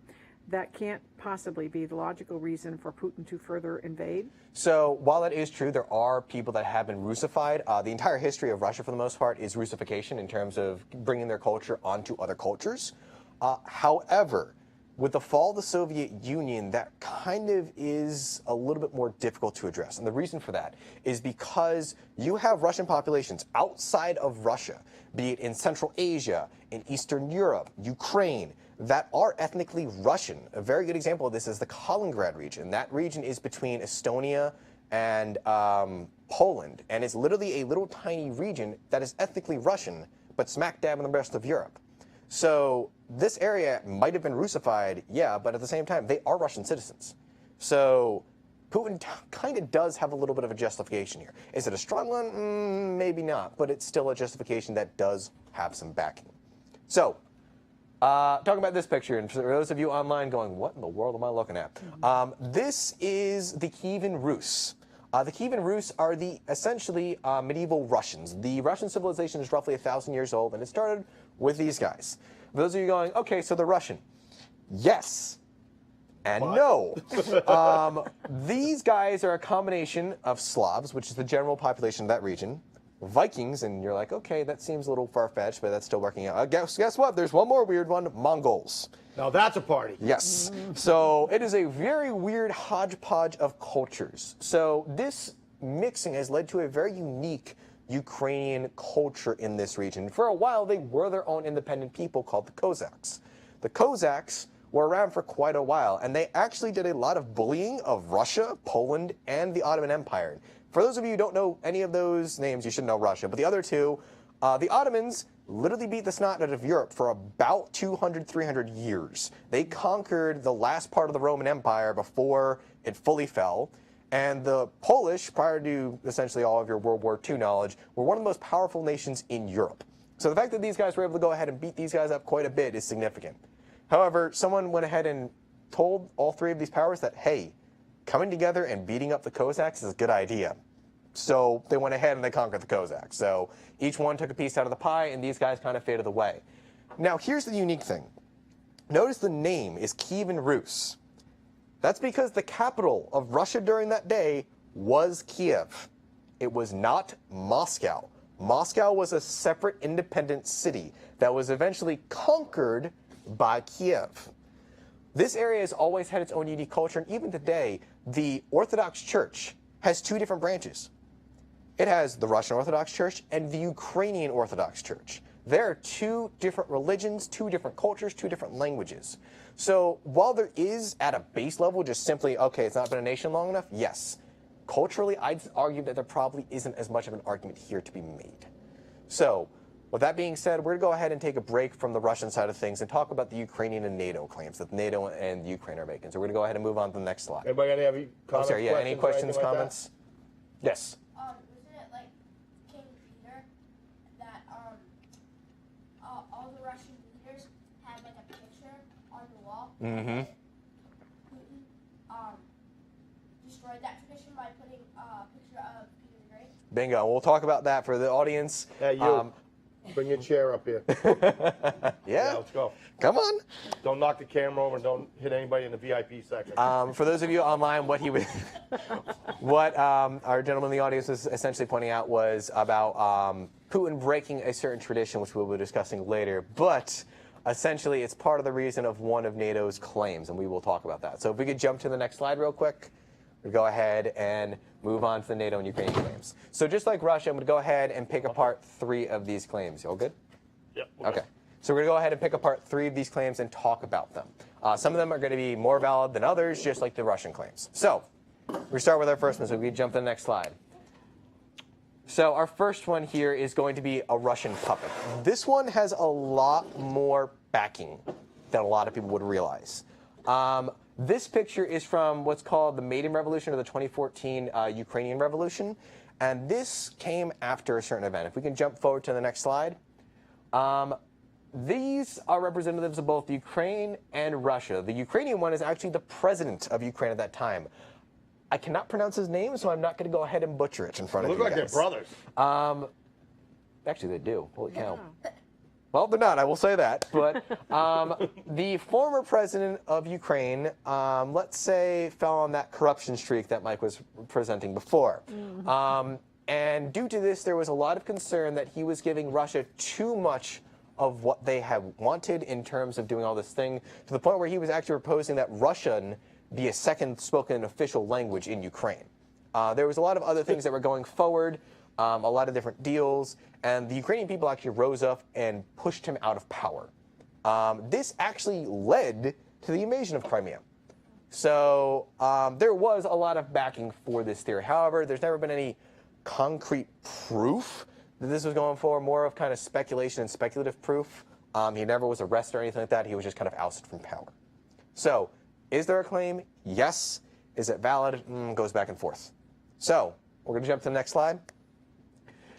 That can't possibly be the logical reason for Putin to further invade. So while that is true, there are people that have been Russified. The entire history of Russia, for the most part, is Russification in terms of bringing their culture onto other cultures. However, with the fall of the Soviet Union, that kind of is a little bit more difficult to address. And the reason for that is because you have Russian populations outside of Russia, be it in Central Asia, in Eastern Europe, Ukraine, that are ethnically Russian. A very good example of this is the Kaliningrad region. That region is between Estonia and Poland, and it's literally a little tiny region that is ethnically Russian, but smack dab in the rest of Europe. So this area might have been Russified, yeah, but at the same time, they are Russian citizens. So Putin kind of does have a little bit of a justification here. Is it a strong one? Maybe not, but it's still a justification that does have some backing. So, talking about this picture, and for those of you online going, what in the world am I looking at? This is the Kievan Rus. The Kievan Rus are the essentially medieval Russians. The Russian civilization is roughly 1,000 years old, and it started with these guys. For those of you going, okay, so they're Russian. Yes. And no. These guys are a combination of Slavs, which is the general population of that region, Vikings, and you're like, okay, that seems a little far-fetched, but that's still working out. Guess what? There's one more weird one, Mongols. Now that's a party. Yes. So it is a very weird hodgepodge of cultures. So this mixing has led to a very unique Ukrainian culture in this region. For a while, they were their own independent people called the Cossacks. The Cossacks were around for quite a while, and they actually did a lot of bullying of Russia, Poland, and the Ottoman Empire. For those of you who don't know any of those names, you should know Russia, but the other two, the Ottomans literally beat the snot out of Europe for about 200, 300 years. They conquered the last part of the Roman Empire before it fully fell. And the Polish, prior to essentially all of your World War II knowledge, were one of the most powerful nations in Europe. So the fact that these guys were able to go ahead and beat these guys up quite a bit is significant. However, someone went ahead and told all 3 of these powers that, hey, coming together and beating up the Cossacks is a good idea. So they went ahead and they conquered the Cossacks. So each one took a piece out of the pie, and these guys kind of faded away. Now, here's the unique thing. Notice the name is Kievan Rus. That's because the capital of Russia during that day was Kiev. It was not Moscow. Moscow was a separate independent city that was eventually conquered by Kiev. This area has always had its own unique culture, and even today, the Orthodox Church has two different branches. It has the Russian Orthodox Church and the Ukrainian Orthodox Church. There are two different religions, two different cultures, two different languages. So while there is, at a base level, just simply, okay, it's not been a nation long enough, yes. Culturally, I'd argue that there probably isn't as much of an argument here to be made. So, with that being said, we're going to go ahead and take a break from the Russian side of things and talk about the Ukrainian and NATO claims that NATO and Ukraine are making. So we're going to go ahead and move on to the next slide. Anybody got any comments? Sorry, yeah, any questions, or anything like comments? Yes. Wasn't it like King Peter that all the Russian leaders had like a picture on the wall? Mm-hmm. Putin destroyed that tradition by putting a picture of Peter the Great. Bingo. We'll talk about that for the audience. Yeah, you. Bring your chair up here. Yeah. Let's go. Come on. Don't knock the camera over and don't hit anybody in the VIP section. For those of you online, what our gentleman in the audience was essentially pointing out was about Putin breaking a certain tradition, which we'll be discussing later. But essentially, it's part of the reason of one of NATO's claims, and we will talk about that. So if we could jump to the next slide real quick. We'll go ahead and move on to the NATO and Ukrainian claims. So just like Russia, I'm going to go ahead and pick apart 3 of these claims. You all good? Yep. Okay. So we're going to go ahead and pick apart 3 of these claims and talk about them. Some of them are going to be more valid than others, just like the Russian claims. So we start with our first one, so we can jump to the next slide. So our first one here is going to be a Russian puppet. This one has a lot more backing than a lot of people would realize. This picture is from what's called the Maidan Revolution, or the 2014 Ukrainian Revolution, and this came after a certain event. If we can jump forward to the next slide. These are representatives of both Ukraine and Russia. The Ukrainian one is actually the president of Ukraine at that time. I cannot pronounce his name, so I'm not going to go ahead and butcher it in front They of look you like guys. they're brothers. Actually, they do. Holy cow. Well, they're not, I will say that. But the former president of Ukraine, let's say, fell on that corruption streak that Mike was presenting before. And due to this, there was a lot of concern that he was giving Russia too much of what they had wanted in terms of doing all this thing, to the point where he was actually proposing that Russian be a second spoken official language in Ukraine. There was a lot of other things that were going forward, a lot of different deals, and the Ukrainian people actually rose up and pushed him out of power. This actually led to the invasion of Crimea. So there was a lot of backing for this theory. However, there's never been any concrete proof that this was going for, more of kind of speculation and speculative proof. He never was arrested or anything like that. He was just kind of ousted from power. So is there a claim? Yes. Is it valid? Goes back and forth. So we're going to jump to the next slide.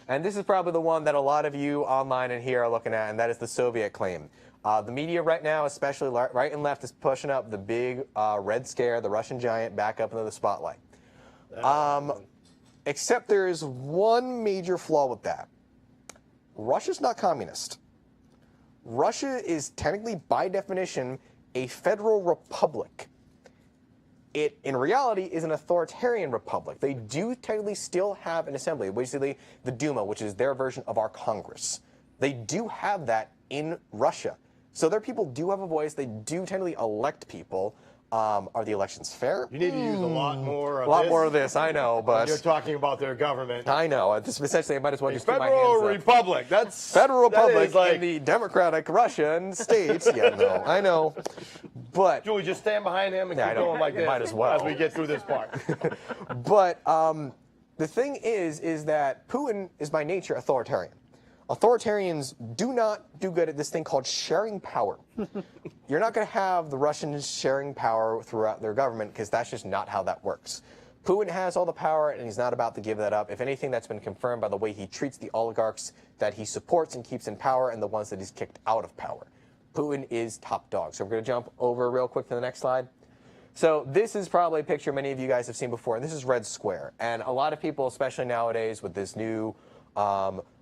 And this is probably the one that a lot of you online and here are looking at, and that is the Soviet claim. The media right now, especially right and left, is pushing up the big Red Scare, the Russian giant, back up into the spotlight. Except there is one major flaw with that. Russia's not communist. Russia is technically, by definition, a federal republic. It, in reality, is an authoritarian republic. They do technically still have an assembly, basically the Duma, which is their version of our Congress. They do have that in Russia. So their people do have a voice. They do technically elect people. Are the elections fair? You need to use a lot more of this. A lot more of this, I know, but You're talking about their government. I know. Essentially, I might as well just keep my hands Federal up. republic. That's Federal republic like, in the democratic Russian states. Yeah, no, I know. But Julie, just stand behind him and Yeah, I keep know. going like this. Might as well. As we get through this part. But the thing is that Putin is by nature authoritarian. Authoritarians do not do good at this thing called sharing power. You're not going to have the Russians sharing power throughout their government, because that's just not how that works. Putin has all the power, and he's not about to give that up. If anything, that's been confirmed by the way he treats the oligarchs that he supports and keeps in power, and the ones that he's kicked out of power. Putin is top dog. So we're going to jump over real quick to the next slide. So this is probably a picture many of you guys have seen before, and this is Red Square. And a lot of people, especially nowadays with this new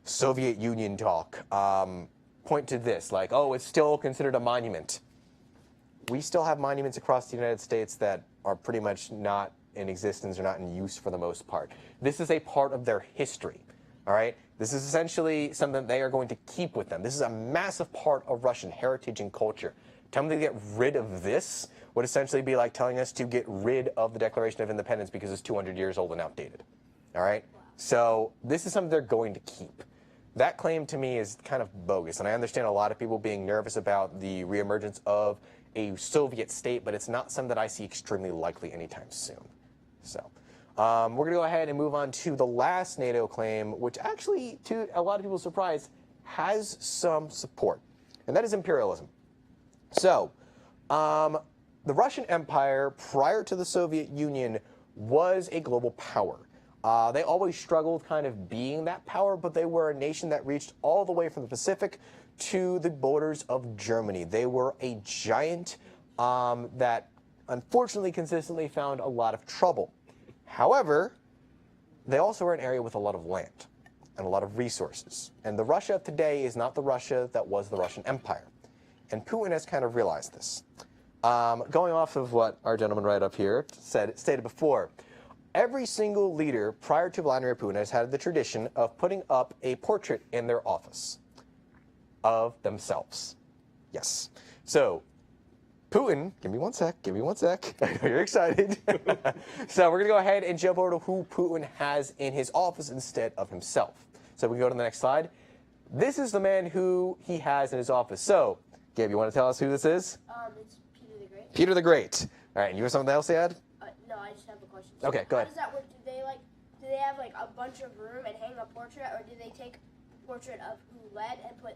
Soviet Union talk, point to this, like, oh, it's still considered a monument. We still have monuments across the United States that are pretty much not in existence or not in use for the most part. This is a part of their history. All right? This is essentially something they are going to keep with them. This is a massive part of Russian heritage and culture. Telling them to get rid of this would essentially be like telling us to get rid of the Declaration of Independence because it's 200 years old and outdated. All right? So this is something they're going to keep. That claim to me is kind of bogus, and I understand a lot of people being nervous about the reemergence of a Soviet state, but it's not something that I see extremely likely anytime soon. So we're going to go ahead and move on to the last NATO claim, which actually, to a lot of people's surprise, has some support, and that is imperialism. So the Russian Empire, prior to the Soviet Union, was a global power. They always struggled kind of being that power, but they were a nation that reached all the way from the Pacific to the borders of Germany. They were a giant that unfortunately consistently found a lot of trouble. However, they also were an area with a lot of land and a lot of resources. And the Russia of today is not the Russia that was the Russian Empire. And Putin has kind of realized this. Going off of what our gentleman right up here stated before, every single leader prior to Vladimir Putin has had the tradition of putting up a portrait in their office of themselves. Yes. So, Putin, give me one sec. I know you're excited. So we're going to go ahead and jump over to who Putin has in his office instead of himself. So we can go to the next slide. This is the man who he has in his office. So, Gabe, you want to tell us who this is? It's Peter the Great. Peter the Great. All right, and you have something else to add? No, I just have a question. Okay, go ahead. How does that work? Do they have like a bunch of room and hang a portrait, or do they take a portrait of who led and put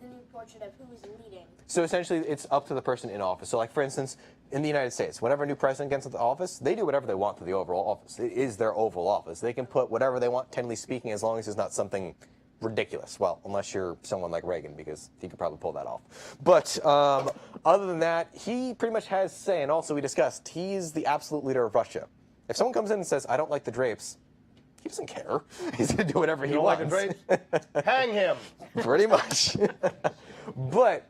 the new portrait of who is leading? So essentially, it's up to the person in office. So like, for instance, in the United States, whenever a new president gets into office, they do whatever they want to the overall office. It is their Oval Office. They can put whatever they want, technically speaking, as long as it's not something ridiculous. Well, unless you're someone like Reagan, because he could probably pull that off. But other than that, he pretty much has say. And also, we discussed, he's the absolute leader of Russia. If someone comes in and says, I don't like the drapes, he doesn't care. He's going to do whatever he wants. You don't like the drapes? Hang him. Pretty much. But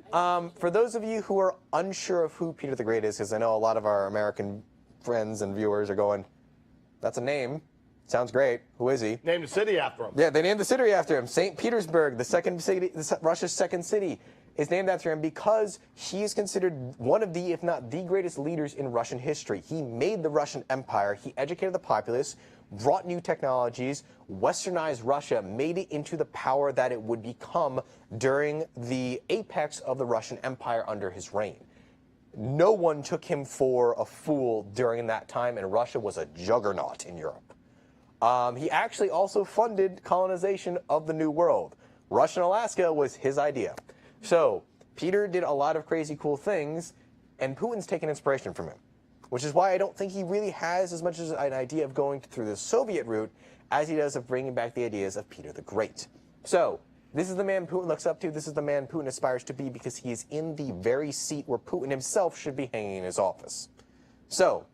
for those of you who are unsure of who Peter the Great is, because I know a lot of our American friends and viewers are going, that's a name. Sounds great. Who is he? Named the city after him. Yeah, they named the city after him. St. Petersburg, the second city, Russia's second city, is named after him because he is considered one of the, if not the greatest leaders in Russian history. He made the Russian Empire. He educated the populace, brought new technologies, westernized Russia, made it into the power that it would become during the apex of the Russian Empire under his reign. No one took him for a fool during that time, and Russia was a juggernaut in Europe. He actually also funded colonization of the New World. Russian Alaska was his idea. So Peter did a lot of crazy cool things, and Putin's taken inspiration from him, which is why I don't think he really has as much as an idea of going through the Soviet route as he does of bringing back the ideas of Peter the Great. So this is the man Putin looks up to. This is the man Putin aspires to be because he is in the very seat where Putin himself should be hanging in his office. So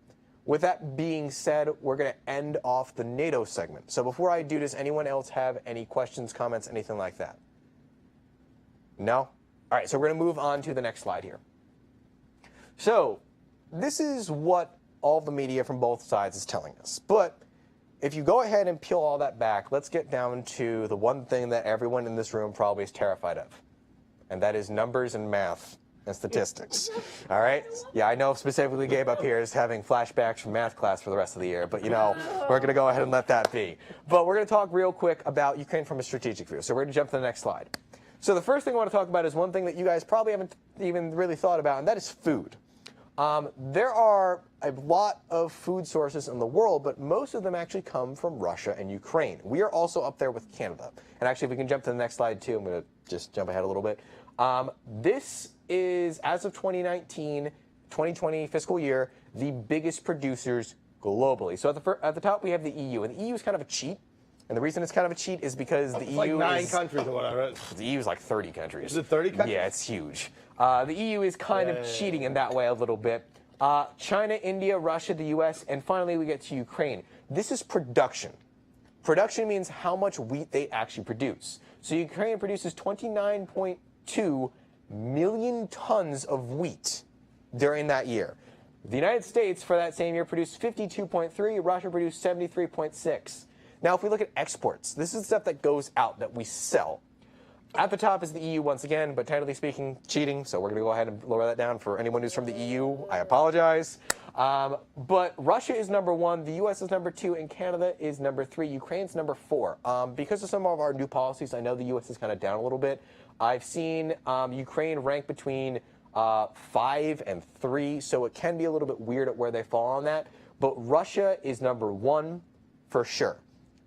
with that being said, we're going to end off the NATO segment. So before I do, does anyone else have any questions, comments, anything like that? No? All right, so we're going to move on to the next slide here. So this is what all the media from both sides is telling us. But if you go ahead and peel all that back, let's get down to the one thing that everyone in this room probably is terrified of, and that is numbers and math and statistics. All right? Yeah, I know specifically Gabe up here is having flashbacks from math class for the rest of the year, but you know, we're going to go ahead and let that be. But we're going to talk real quick about Ukraine from a strategic view. So we're going to jump to the next slide. So the first thing I want to talk about is one thing that you guys probably haven't even really thought about, and that is food. There are a lot of food sources in the world, but most of them actually come from Russia and Ukraine. We are also up there with Canada. And actually, if we can jump to the next slide, too, I'm going to just jump ahead a little bit. This is, as of 2019, 2020 fiscal year, the biggest producers globally. So at the top, we have the EU, and the EU is kind of a cheat. And the reason it's kind of a cheat is because the EU like 9 is... countries or whatever. The EU is like 30 countries. Is it 30 countries? Yeah, it's huge. The EU is kind of cheating in that way a little bit. China, India, Russia, the US, and finally we get to Ukraine. This is production. Production means how much wheat they actually produce. So Ukraine produces 29.2 million tons of wheat during that year. The United States for that same year produced 52.3, Russia produced 73.6. Now, if we look at exports, this is stuff that goes out that we sell. At the top is the EU once again, but technically speaking, cheating, so we're going to go ahead and lower that down for anyone who's from the EU. I apologize. But Russia is number 1, the US is number 2, and Canada is number 3. Ukraine's number 4. Because of some of our new policies, I know the US is kind of down a little bit. I've seen Ukraine rank between 5 and 3, so it can be a little bit weird at where they fall on that. But Russia is number 1 for sure.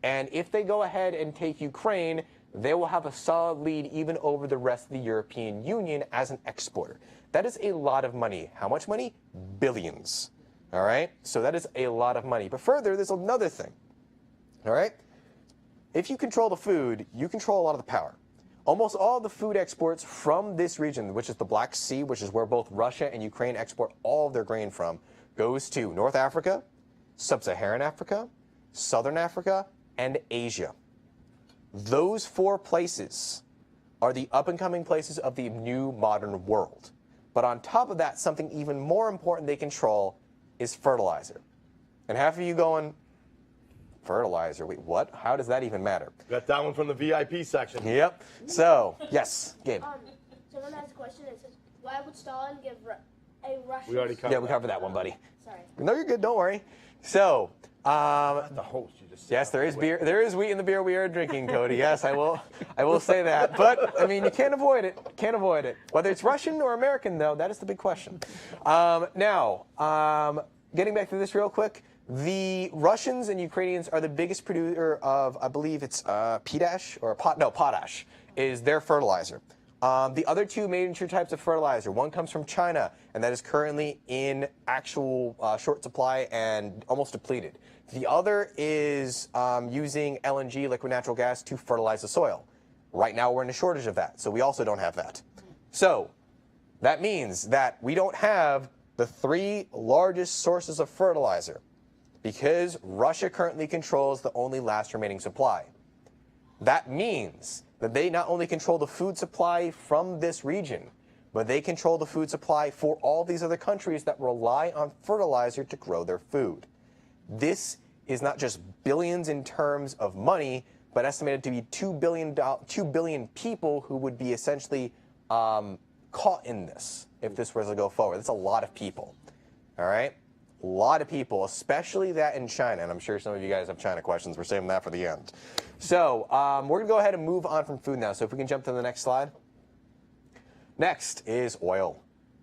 And if they go ahead and take Ukraine, they will have a solid lead even over the rest of the European Union as an exporter. That is a lot of money. How much money? Billions. All right? So that is a lot of money. But further, there's another thing. All right? If you control the food, you control a lot of the power. Almost all the food exports from this region, which is the Black Sea, which is where both Russia and Ukraine export all of their grain from, goes to North Africa, Sub-Saharan Africa, Southern Africa, and Asia. Those 4 places are the up-and-coming places of the new modern world. But on top of that, something even more important they control is fertilizer. And half of you going, fertilizer, wait, what? How does that even matter? Got that one from the VIP section. Yep. So, yes, Gabe. Someone has a question that says, why would Stalin give a Russian... We already covered Yeah, we covered that one, buddy. Sorry. No, you're good, don't worry. So, Not the host. You just yes, there is beer. There is wheat in the beer we are drinking, Cody. Yes, I will say that. But I mean, you can't avoid it. Can't avoid it. Whether it's Russian or American, though, that is the big question. Now, getting back to this real quick, the Russians and Ukrainians are the biggest producer of, I believe it's potash is their fertilizer. The other 2 major types of fertilizer, one comes from China, and that is currently in actual short supply and almost depleted. The other is using LNG, liquid natural gas, to fertilize the soil. Right now we're in a shortage of that, so we also don't have that. So that means that we don't have the 3 largest sources of fertilizer because Russia currently controls the only last remaining supply. That means that they not only control the food supply from this region, but they control the food supply for all these other countries that rely on fertilizer to grow their food. This is not just billions in terms of money, but estimated to be 2 billion people who would be essentially caught in this if this was to go forward. That's a lot of people, all right? A lot of people, especially that in China, and I'm sure some of you guys have China questions. We're saving that for the end. So we're going to go ahead and move on from food now. So if we can jump to the next slide. Next is oil.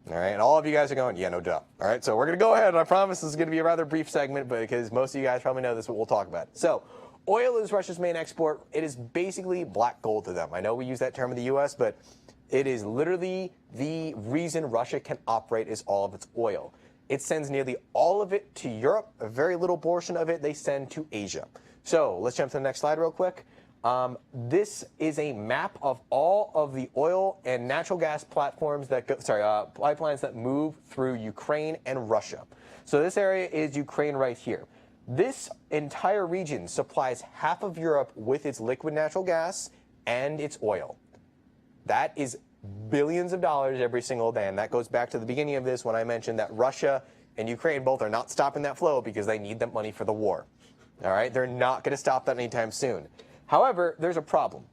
All right, and all of you guys are going, yeah, no duh. All right, so we're going to go ahead, and I promise this is going to be a rather brief segment, but because most of you guys probably know this, but we'll talk about it. So oil is Russia's main export. It is basically black gold to them. I know we use that term in the U.S., but it is literally the reason Russia can operate is all of its oil. It sends nearly all of it to Europe. A very little portion of it they send to Asia. So let's jump to the next slide real quick. This is a map of all of the oil and natural gas platforms that go, pipelines that move through Ukraine and Russia. So this area is Ukraine right here. This entire region supplies half of Europe with its liquid natural gas and its oil. That is billions of dollars every single day, and that goes back to the beginning of this when I mentioned that Russia and Ukraine both are not stopping that flow because they need that money for the war. All right, they're not going to stop that anytime soon. However, there's a problem.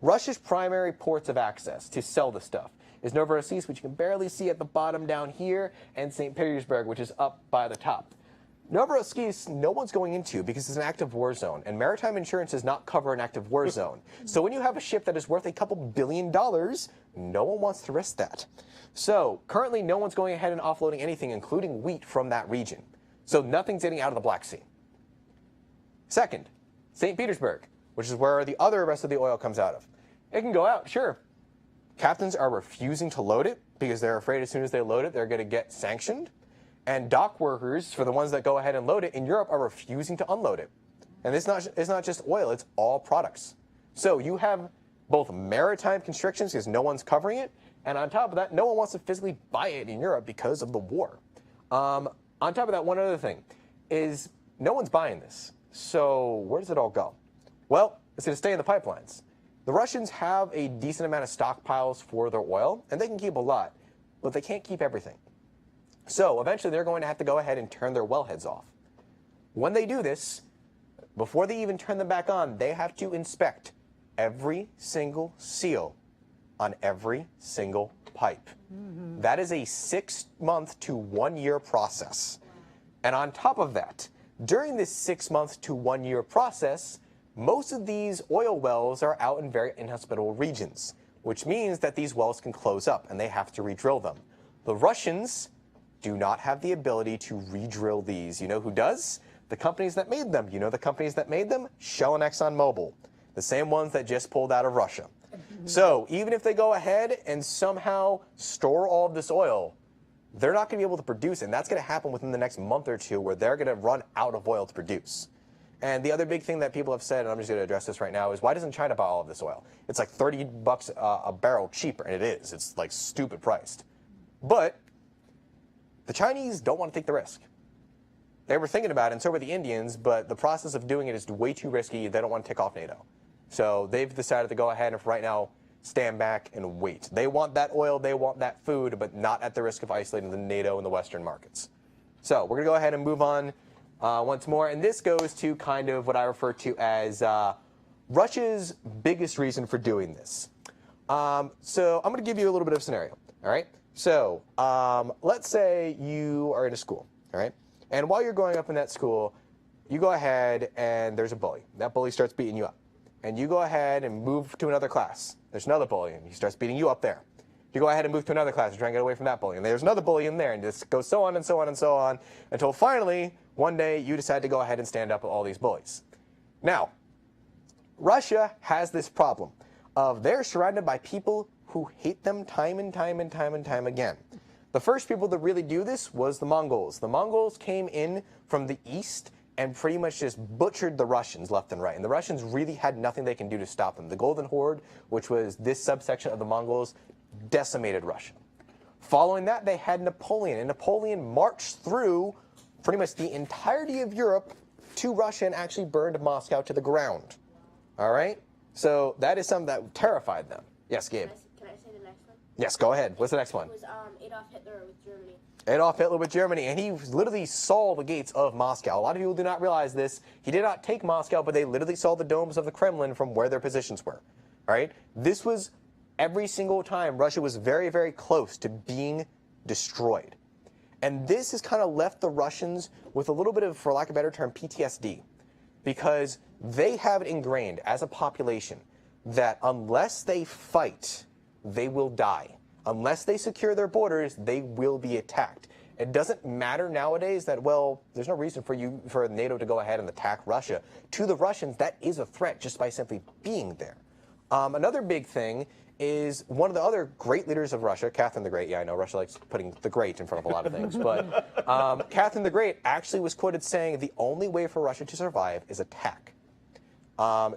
Russia's primary ports of access to sell the stuff is Novorossiysk, which you can barely see at the bottom down here, and St. Petersburg, which is up by the top. Novorossiysk, no one's going into because it's an active war zone, and maritime insurance does not cover an active war zone. So when you have a ship that is worth a couple $1 billion, no one wants to risk that. So currently, no one's going ahead and offloading anything, including wheat, from that region. So nothing's getting out of the Black Sea. Second, St. Petersburg, which is where the other rest of the oil comes out of. It can go out, sure. Captains are refusing to load it because they're afraid as soon as they load it, they're going to get sanctioned. And dock workers, for the ones that go ahead and load it in Europe, are refusing to unload it. And it's not just oil, it's all products. So you have both maritime constrictions because no one's covering it, and on top of that, no one wants to physically buy it in Europe because of the war. On top of that, one other thing is no one's buying this. So where does it all go? Well, it's going to stay in the pipelines. The Russians have a decent amount of stockpiles for their oil, and they can keep a lot, but they can't keep everything. So eventually they're going to have to go ahead and turn their wellheads off. When they do this, before they even turn them back on, they have to inspect every single seal on every single pipe. That is a 6-month to 1-year process. And on top of that, during this 6-month to 1-year process, most of these oil wells are out in very inhospitable regions, which means that these wells can close up and they have to re-drill them. The Russians do not have the ability to re-drill these. You know who does? The companies that made them. You know the companies that made them? Shell and ExxonMobil, the same ones that just pulled out of Russia. So even if they go ahead and somehow store all of this oil, they're not going to be able to produce it. And that's going to happen within the next month or two, where they're going to run out of oil to produce. And the other big thing that people have said, and I'm just going to address this right now, is why doesn't China buy all of this oil? It's like $30 a barrel cheaper, and it is. It's like stupid priced. But the Chinese don't want to take the risk. They were thinking about it, and so were the Indians, but the process of doing it is way too risky. They don't want to take off NATO. So they've decided to go ahead and for right now stand back and wait. They want that oil, they want that food, but not at the risk of isolating the NATO and the Western markets. So we're going to go ahead and move on once more, and this goes to kind of what I refer to as Russia's biggest reason for doing this. So I'm going to give you a little bit of a scenario, all right? So let's say you are in a school, all right? And while you're growing up in that school, you go ahead and there's a bully. That bully starts beating you up. And you go ahead and move to another class. There's another bully, and he starts beating you up there. You go ahead and move to another class and try and get away from that bully. And there's another bully in there, and just goes so on and so on and so on, until finally, one day, you decide to go ahead and stand up with all these bullies. Now, Russia has this problem of they're surrounded by people who hate them time and time and time and time again. The first people to really do this was the Mongols. The Mongols came in from the east and pretty much just butchered the Russians left and right. And the Russians really had nothing they can do to stop them. The Golden Horde, which was this subsection of the Mongols, decimated Russia. Following that, they had Napoleon. And Napoleon marched through pretty much the entirety of Europe to Russia and actually burned Moscow to the ground. All right? So that is something that terrified them. Yes, Gabe? Can I say the next one? Yes, go ahead. What's the next one? It was Adolf Hitler with Germany. Adolf Hitler with Germany, and he literally saw the gates of Moscow. A lot of people do not realize this. He did not take Moscow, but they literally saw the domes of the Kremlin from where their positions were. All right? This was every single time Russia was very, very close to being destroyed. And this has kind of left the Russians with a little bit of, for lack of a better term, PTSD. Because they have it ingrained as a population that unless they fight, they will die. Unless they secure their borders, they will be attacked. It doesn't matter nowadays that, well, there's no reason for NATO to go ahead and attack Russia. To the Russians, that is a threat just by simply being there. Another big thing is one of the other great leaders of Russia, Catherine the Great. Yeah, I know Russia likes putting the great in front of a lot of things, but Catherine the Great actually was quoted saying the only way for Russia to survive is attack.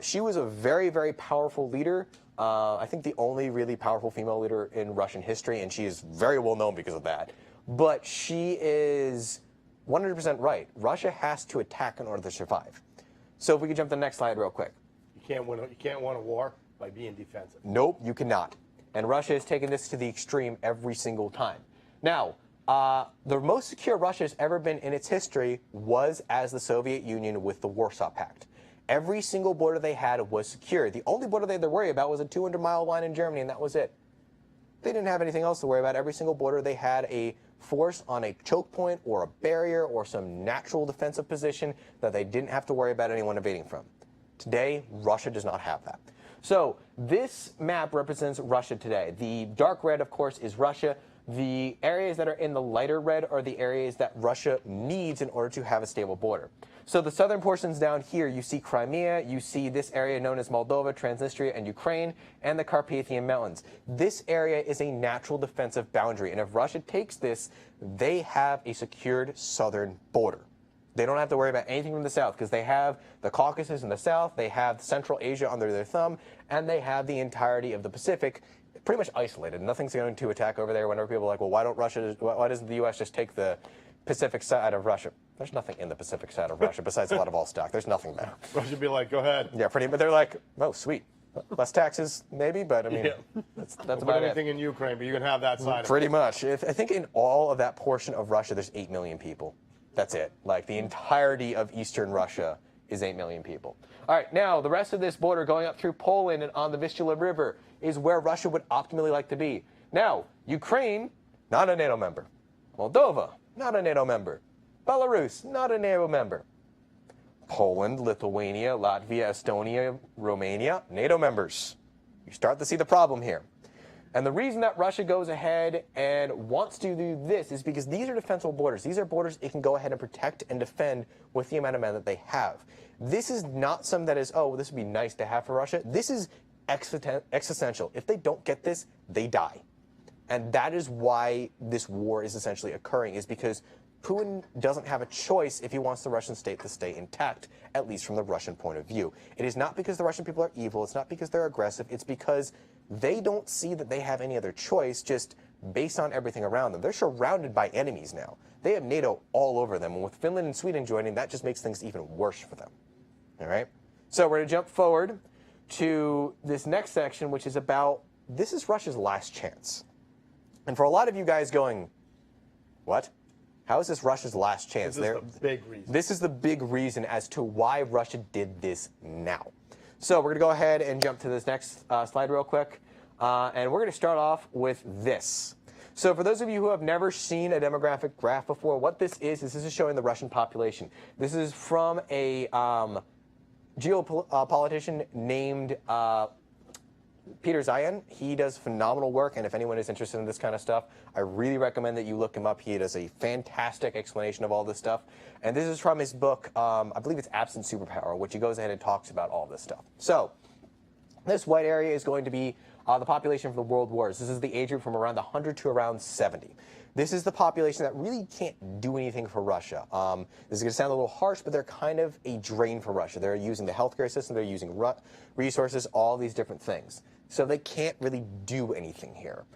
She was a very, very powerful leader. I think the only really powerful female leader in Russian history, and she is very well known because of that. But she is 100% right. Russia has to attack in order to survive. So if we could jump to the next slide real quick. You can't win a war by being defensive. Nope, you cannot. And Russia has taken this to the extreme every single time. Now, the most secure Russia has ever been in its history was as the Soviet Union with the Warsaw Pact. Every single border they had was secure. The only border they had to worry about was a 200-mile line in Germany, and that was it. They didn't have anything else to worry about. Every single border they had a force on a choke point or a barrier or some natural defensive position that they didn't have to worry about anyone invading from. Today, Russia does not have that. So this map represents Russia today. The dark red, of course, is Russia. The areas that are in the lighter red are the areas that Russia needs in order to have a stable border. So the southern portions down here, you see Crimea, you see this area known as Moldova, Transnistria, and Ukraine, and the Carpathian Mountains. This area is a natural defensive boundary, and if Russia takes this, they have a secured southern border. They don't have to worry about anything from the south because they have the Caucasus in the south, they have Central Asia under their thumb, and they have the entirety of the Pacific pretty much isolated. Nothing's going to attack over there. Whenever people are like, well, why doesn't the U.S. just take the Pacific side of Russia? There's nothing in the Pacific side of Russia besides Vladivostok. There's nothing there. Russia would be like, go ahead. Yeah, pretty. But they're like, oh, sweet. Less taxes, maybe, but I mean, Yeah. that's Put about it. anything in Ukraine, but you can have that side. Pretty much. I think in all of that portion of Russia, there's 8 million people. That's it. Like the entirety of eastern Russia is 8 million people. All right, now the rest of this border going up through Poland and on the Vistula River is where Russia would optimally like to be. Now, Ukraine, not a NATO member. Moldova, not a NATO member. Belarus, not a NATO member. Poland, Lithuania, Latvia, Estonia, Romania, NATO members. You start to see the problem here. And the reason that Russia goes ahead and wants to do this is because these are defensible borders. These are borders it can go ahead and protect and defend with the amount of men that they have. This is not something that is, oh, well, this would be nice to have for Russia. This is existential. If they don't get this, they die. And that is why this war is essentially occurring, is because Putin doesn't have a choice if he wants the Russian state to stay intact, at least from the Russian point of view. It is not because the Russian people are evil. It's not because they're aggressive. It's because they don't see that they have any other choice just based on everything around them. They're surrounded by enemies now. They have NATO all over them. And with Finland and Sweden joining, that just makes things even worse for them. All right? So we're going to jump forward to this next section, which is about, this is Russia's last chance. And for a lot of you guys going, what? How is this Russia's last chance? This is the big reason. This is the big reason as to why Russia did this now. So we're going to go ahead and jump to this next slide real quick. And we're going to start off with this. So for those of you who have never seen a demographic graph before, what this is showing the Russian population. This is from a geopolitician named Peter Zayan. He does phenomenal work, and if anyone is interested in this kind of stuff, I really recommend that you look him up. He does a fantastic explanation of all this stuff. And this is from his book, I believe it's Absent Superpower, which he goes ahead and talks about all this stuff. So this white area is going to be the population for the world wars. This is the age group from around 100 to around 70. This is the population that really can't do anything for Russia. This is going to sound a little harsh, but they're kind of a drain for Russia. They're using the healthcare system, they're using resources, all these different things. So they can't really do anything here.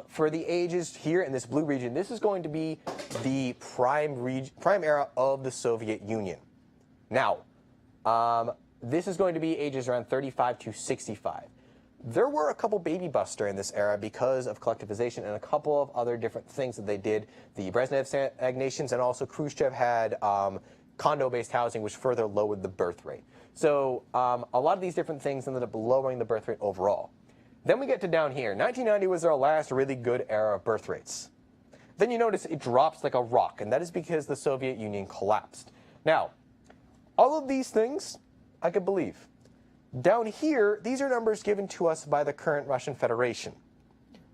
For the ages here in this blue region, this is going to be the prime era of the Soviet Union. Now, this is going to be ages around 35 to 65. There were a couple baby busts during this era because of collectivization and a couple of other different things that they did. The Brezhnev stagnations, and also Khrushchev had condo-based housing, which further lowered the birth rate. So a lot of these different things ended up lowering the birth rate overall. Then we get to down here. 1990 was our last really good era of birth rates. Then you notice it drops like a rock, and that is because the Soviet Union collapsed. Now, all of these things I could believe. Down here, these are numbers given to us by the current Russian Federation,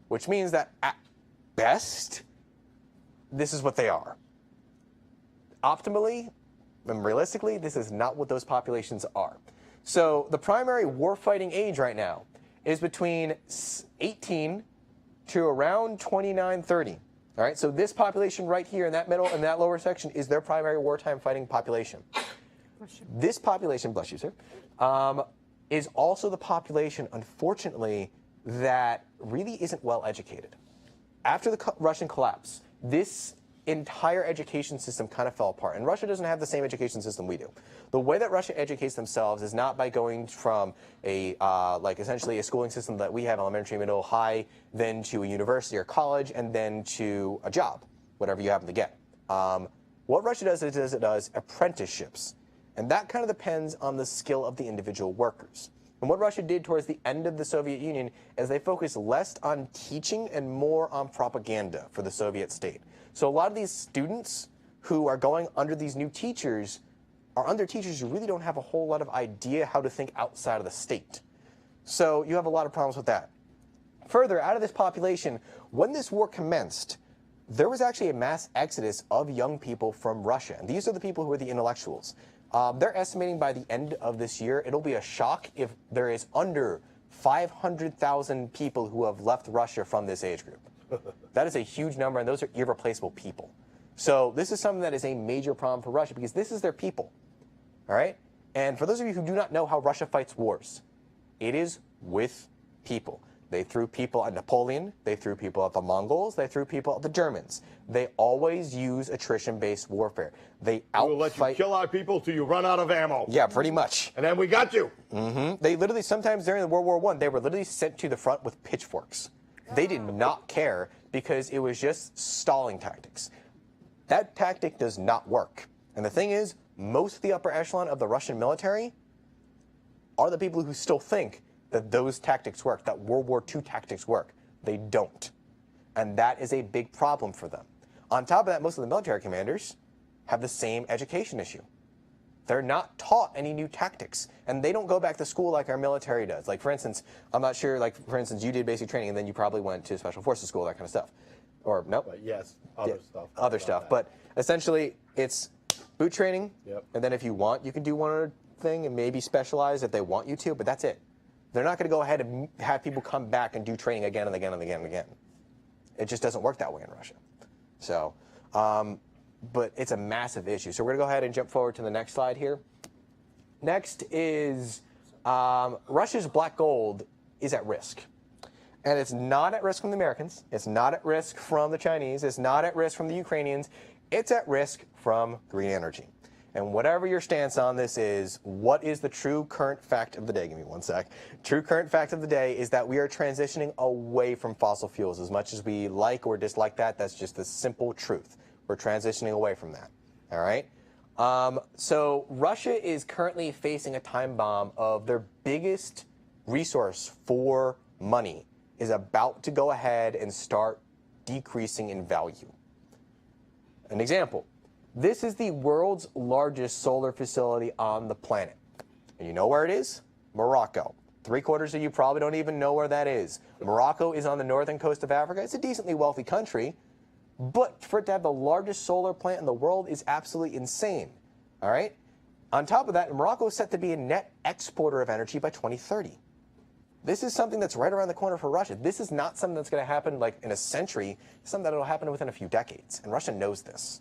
which means that at best, this is what they are. Optimally and realistically, this is not what those populations are. So the primary warfighting age right now is between 18 to around 29, 30. All right, so this population right here in that middle and that lower section is their primary wartime fighting population. This population, bless you, sir, is also the population, unfortunately, that really isn't well educated. After the Russian collapse, this entire education system kind of fell apart. And Russia doesn't have the same education system we do. The way that Russia educates themselves is not by going from a, like essentially a schooling system that we have, elementary, middle, high, then to a university or college, and then to a job, whatever you happen to get. What Russia does is it does apprenticeships. And that kind of depends on the skill of the individual workers. And what Russia did towards the end of the Soviet Union is they focused less on teaching and more on propaganda for the Soviet state. So a lot of these students who are going under these new teachers are under teachers who really don't have a whole lot of idea how to think outside of the state. So you have a lot of problems with that. Further, out of this population, when this war commenced, there was actually a mass exodus of young people from Russia. And these are the people who are the intellectuals. They're estimating by the end of this year, it'll be a shock if there is under 500,000 people who have left Russia from this age group. That is a huge number, and those are irreplaceable people. So this is something that is a major problem for Russia because this is their people. All right? And for those of you who do not know how Russia fights wars, it is with people. They threw people at Napoleon. They threw people at the Mongols. They threw people at the Germans. They always use attrition-based warfare. They We'll let you outfight. kill our people till you run out of ammo. Yeah, pretty much. And then we got you. They literally, sometimes during the World War I, they were literally sent to the front with pitchforks. They did not care because it was just stalling tactics. That tactic does not work. And the thing is, most of the upper echelon of the Russian military are the people who still think that those tactics work, that World War II tactics work. They don't. And that is a big problem for them. On top of that, most of the military commanders have the same education issue. They're not taught any new tactics, and they don't go back to school like our military does. Like, for instance, I'm not sure, like, for instance, you did basic training, and then you probably went to Special Forces school, that kind of stuff. Or, nope. But yes, other stuff. Other stuff. But essentially, it's boot training, Yep. and then if you want, you can do one other thing and maybe specialize if they want you to, but that's it. They're not going to go ahead and have people come back and do training again and again and again and again. It just doesn't work that way in Russia. So, but it's a massive issue. So we're going to go ahead and jump forward to the next slide here. Next is Russia's black gold is at risk. And it's not at risk from the Americans. It's not at risk from the Chinese. It's not at risk from the Ukrainians. It's at risk from green energy. And whatever your stance on this is, what is the true current fact of the day? Give me one sec. True current fact of the day is that we are transitioning away from fossil fuels. As much as we like or dislike that, that's just the simple truth. We're transitioning away from that. All right? So Russia is currently facing a time bomb of their biggest resource for money is about to go ahead and start decreasing in value. An example. This is the world's largest solar facility on the planet. And you know where it is? Morocco. 3/4 of you probably don't even know where that is. Morocco is on the northern coast of Africa. It's a decently wealthy country, but for it to have the largest solar plant in the world is absolutely insane. All right? On top of that, Morocco is set to be a net exporter of energy by 2030. This is something that's right around the corner for Russia. This is not something that's going to happen like in a century. It's something that will happen within a few decades, and Russia knows this.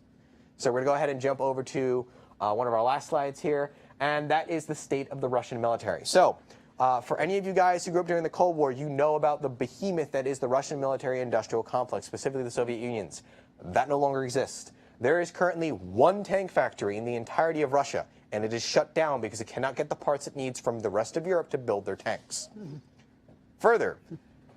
So we're going to go ahead and jump over to one of our last slides here, and that is the state of the Russian military. So for any of you guys who grew up during the Cold War, you know about the behemoth that is the Russian military-industrial complex, specifically the Soviet Union's. That no longer exists. There is currently one tank factory in the entirety of Russia, and it is shut down because it cannot get the parts it needs from the rest of Europe to build their tanks. Further,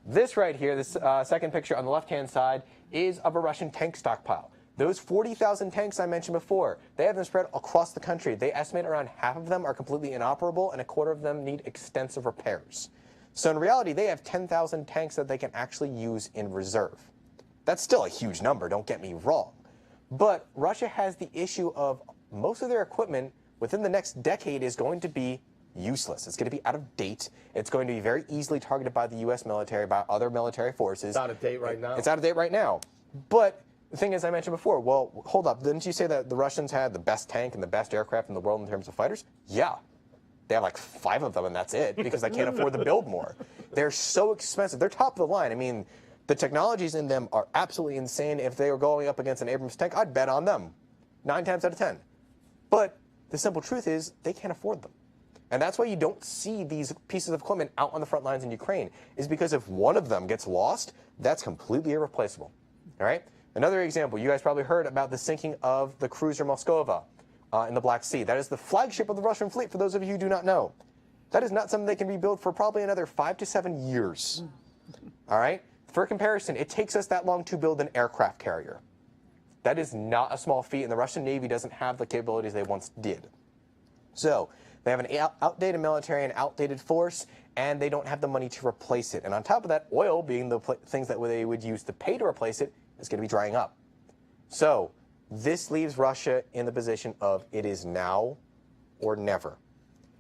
this right here, this second picture on the left-hand side, is of a Russian tank stockpile. Those 40,000 tanks I mentioned before, they have them spread across the country. They estimate around half of them are completely inoperable and 1/4 of them need extensive repairs. So in reality, they have 10,000 tanks that they can actually use in reserve. That's still a huge number, don't get me wrong. But Russia has the issue of most of their equipment within the next decade is going to be useless. It's going to be out of date. It's going to be very easily targeted by the U.S. military, by other military forces. It's out of date right now. It's out of date right now. But the thing is, I mentioned before, well, hold up. Didn't you say that the Russians had the best tank and the best aircraft in the world in terms of fighters? Yeah. They have like 5 of them, and that's it, because they can't afford to build more. They're so expensive. They're top of the line. I mean, the technologies in them are absolutely insane. If they were going up against an Abrams tank, I'd bet on them 9 times out of 10. But the simple truth is they can't afford them. And that's why you don't see these pieces of equipment out on the front lines in Ukraine, is because if one of them gets lost, that's completely irreplaceable. All right? Another example, you guys probably heard about the sinking of the cruiser Moskova in the Black Sea. That is the flagship of the Russian fleet, for those of you who do not know. That is not something they can rebuild for probably another 5 to 7 years. All right? For comparison, it takes us that long to build an aircraft carrier. That is not a small feat, and the Russian Navy doesn't have the capabilities they once did. So they have an outdated military, an outdated force, and they don't have the money to replace it. And on top of that, oil being the things that they would use to pay to replace it is going to be drying up. So this leaves Russia in the position of it is now or never.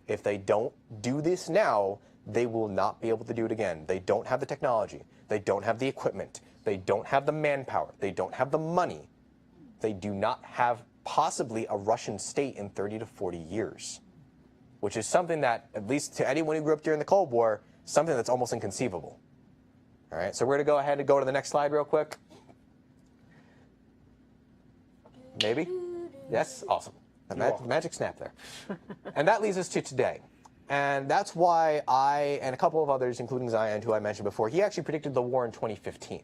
If they don't do this now, they will not be able to do it again. They don't have the technology. They don't have the equipment. They don't have the manpower. They don't have the money. They do not have possibly a Russian state in 30 to 40 years, which is something that, at least to anyone who grew up during the Cold War, something that's almost inconceivable. All right, so we're going to go ahead and go to the next slide real quick. Maybe? Yes? Awesome. A magic snap there. And that leads us to today. And that's why I, and a couple of others, including Zion, who I mentioned before, he actually predicted the war in 2015.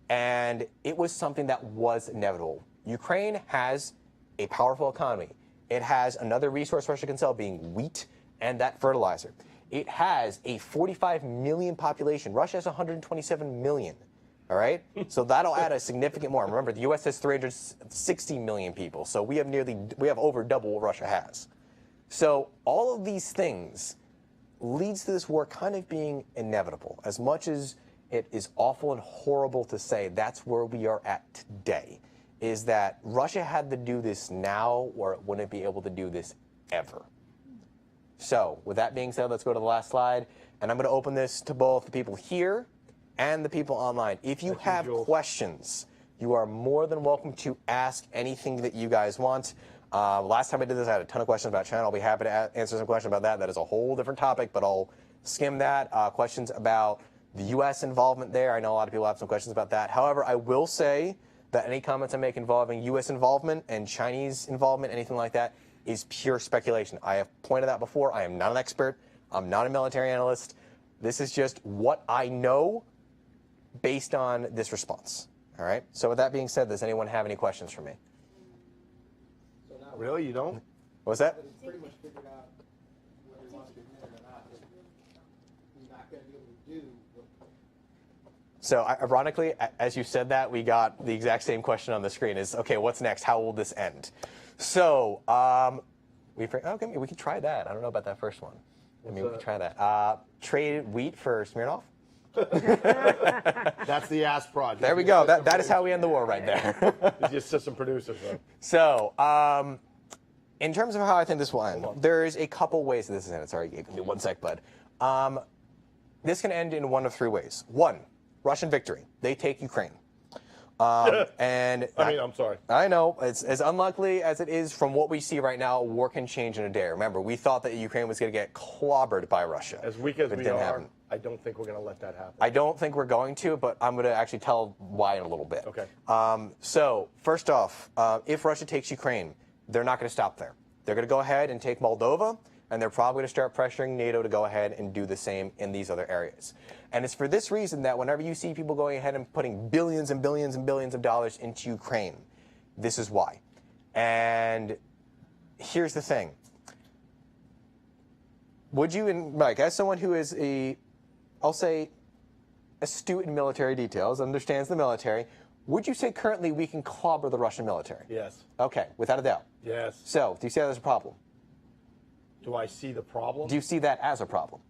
And it was something that was inevitable. Ukraine has a powerful economy. It has another resource Russia can sell, being wheat and that fertilizer. It has a 45 million population. Russia has 127 million. All right? So that'll add a significant more. Remember, the U.S. has 360 million people. So we have over double what Russia has. So all of these things leads to this war kind of being inevitable. As much as it is awful and horrible to say, that's where we are at today, is that Russia had to do this now or it wouldn't be able to do this ever. So with that being said, let's go to the last slide. And I'm going to open this to both the people here and the people online. If you have questions, you are more than welcome to ask anything that you guys want. Last time I did this, I had a ton of questions about China. I'll be happy to answer some questions about that. That is a whole different topic, but I'll skim that. Questions about the U.S. involvement there. I know a lot of people have some questions about that. However, I will say that any comments I make involving U.S. involvement and Chinese involvement, anything like that, is pure speculation. I have pointed out before, I am not an expert. I'm not a military analyst. This is just what I know based on this response. All right? So with that being said, does anyone have any questions for me? Really? You don't? What was that? He's pretty much figured out whether he wants to admit it or not, that he's not going to be able to do what. So ironically, as you said that, we got the exact same question on the screen is, okay, what's next? How will this end? So we can try that. I don't know about that first one. I mean, we can try that. Trade wheat for Smirnoff? That's the ass project. There we go. That is how we end the war right there. He's just assistant producer. So, in terms of how I think this will end, there's a couple ways that this is ended. Sorry, give me one sec, bud. This can end in one of three ways. One, Russian victory. They take Ukraine. And I'm sorry. I know. It's as unlikely as it is from what we see right now. War can change in a day. Remember, we thought that Ukraine was going to get clobbered by Russia. As weak as But it we didn't are, happen. I don't think we're going to let that happen. I don't think we're going to, but I'm going to actually tell why in a little bit. Okay. So, first off, if Russia takes Ukraine, they're not going to stop there. They're going to go ahead and take Moldova, and they're probably going to start pressuring NATO to go ahead and do the same in these other areas. And it's for this reason that whenever you see people going ahead and putting billions and billions and billions of dollars into Ukraine, this is why. And here's the thing. Would you, and Mike, as someone who is I'll say, astute in military details, understands the military, would you say currently we can clobber the Russian military? Yes. Okay, without a doubt. Yes. So, do you see that as a problem? Do I see the problem? Do you see that as a problem?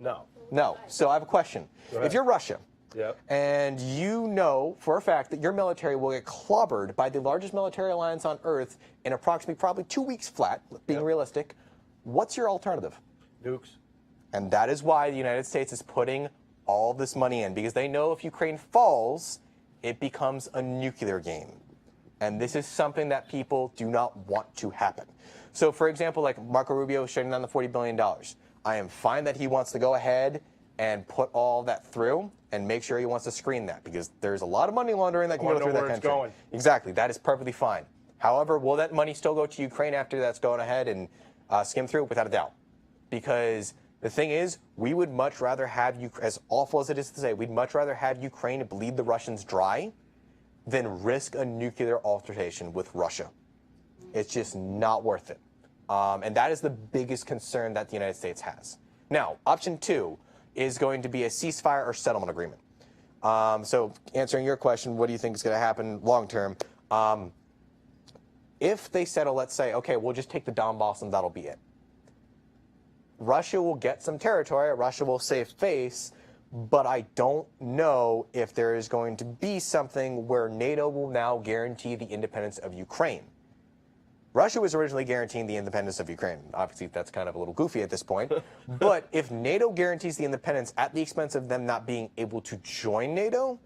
No. No. So I have a question. If you're Russia, Yep. and you know for a fact that your military will get clobbered by the largest military alliance on Earth in approximately probably 2 weeks flat, being realistic, what's your alternative? Nukes. And that is why the United States is putting all this money in, because they know if Ukraine falls, it becomes a nuclear game. And this is something that people do not want to happen. So, for example, like Marco Rubio shutting down the $40 billion. I am fine that he wants to go ahead and put all that through and make sure he wants to screen that, because there's a lot of money laundering that can go through that country. Going. Exactly. That is perfectly fine. However, will that money still go to Ukraine after that's going ahead and skim through? Without a doubt. Because the thing is, we would much rather have, as awful as it is to say, we'd much rather have Ukraine bleed the Russians dry than risk a nuclear altercation with Russia. It's just not worth it. And that is the biggest concern that the United States has. Now, option two is going to be a ceasefire or settlement agreement. So answering your question, what do you think is going to happen long term? If they settle, let's say, okay, we'll just take the Donbass and that'll be it. Russia will get some territory, Russia will save face, but I don't know if there is going to be something where NATO will now guarantee the independence of Ukraine. Russia was originally guaranteeing the independence of Ukraine. Obviously, that's kind of a little goofy at this point. But if NATO guarantees the independence at the expense of them not being able to join NATO,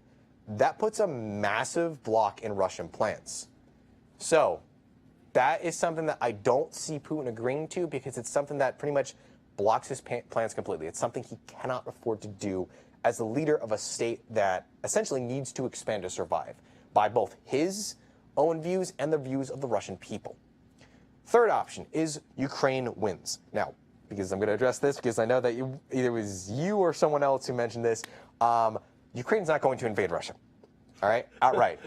that puts a massive block in Russian plans. So that is something that I don't see Putin agreeing to, because it's something that pretty much blocks his plans completely. It's something he cannot afford to do as the leader of a state that essentially needs to expand to survive by both his own views and the views of the Russian people. Third option is Ukraine wins. Now, because I'm going to address this, because I know that either it was you or someone else who mentioned this, Ukraine's not going to invade Russia. All right, outright.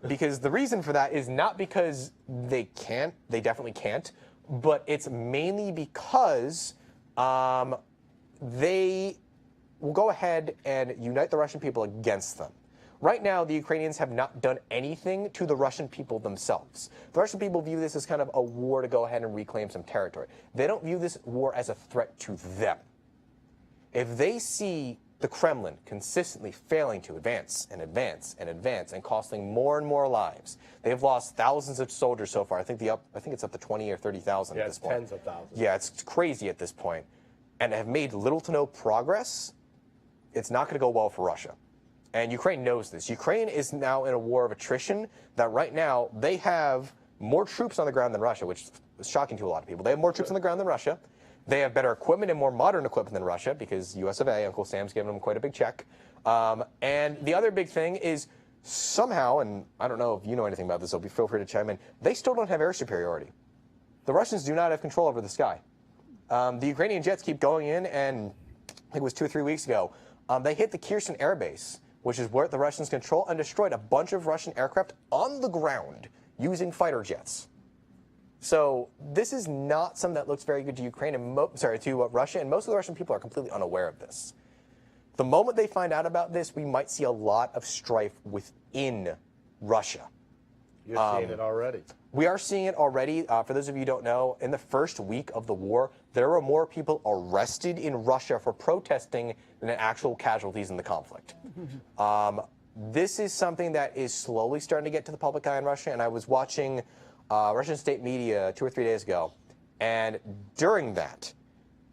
Because the reason for that is not because they can't, they definitely can't, but it's mainly because they will go ahead and unite the Russian people against them. Right now, the Ukrainians have not done anything to the Russian people themselves. The Russian people view this as kind of a war to go ahead and reclaim some territory. They don't view this war as a threat to them. If they see the Kremlin consistently failing to advance and advance and advance and costing more and more lives, they've lost thousands of soldiers so far. I think it's up to 20 or 30,000 at this point. Tens of thousands. Yeah, it's crazy at this point, and have made little to no progress. It's not going to go well for Russia. And Ukraine knows this. Ukraine is now in a war of attrition that right now they have more troops on the ground than Russia, which is shocking to a lot of people. They have more troops on the ground than Russia. They have better equipment and more modern equipment than Russia because US of A, Uncle Sam's giving them quite a big check. And the other big thing is somehow, and I don't know if you know anything about this, so feel free to chime in, they still don't have air superiority. The Russians do not have control over the sky. The Ukrainian jets keep going in, and I think it was 2 or 3 weeks ago, they hit the Kherson Air Base, which is where the Russians control, and destroyed a bunch of Russian aircraft on the ground using fighter jets. So this is not something that looks very good to Ukraine and to Russia, and most of the Russian people are completely unaware of this. The moment they find out about this, we might see a lot of strife within Russia. You're seeing it already. We are seeing it already. For those of you who don't know, in the first week of the war, there were more people arrested in Russia for protesting than actual casualties in the conflict. This is something that is slowly starting to get to the public eye in Russia, and I was watching Russian state media 2 or 3 days ago, and during that,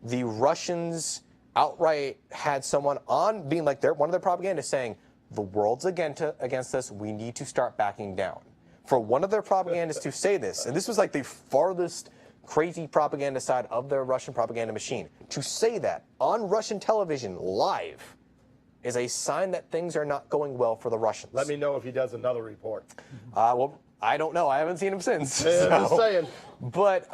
the Russians outright had someone on being like one of their propagandists saying, the world's against us, we need to start backing down. For one of their propagandists to say this, and this was like the farthest crazy propaganda side of their Russian propaganda machine, to say that on Russian television live is a sign that things are not going well for the Russians. Let me know if he does another report. Well, I don't know. I haven't seen him since. Yeah, I'm just saying. But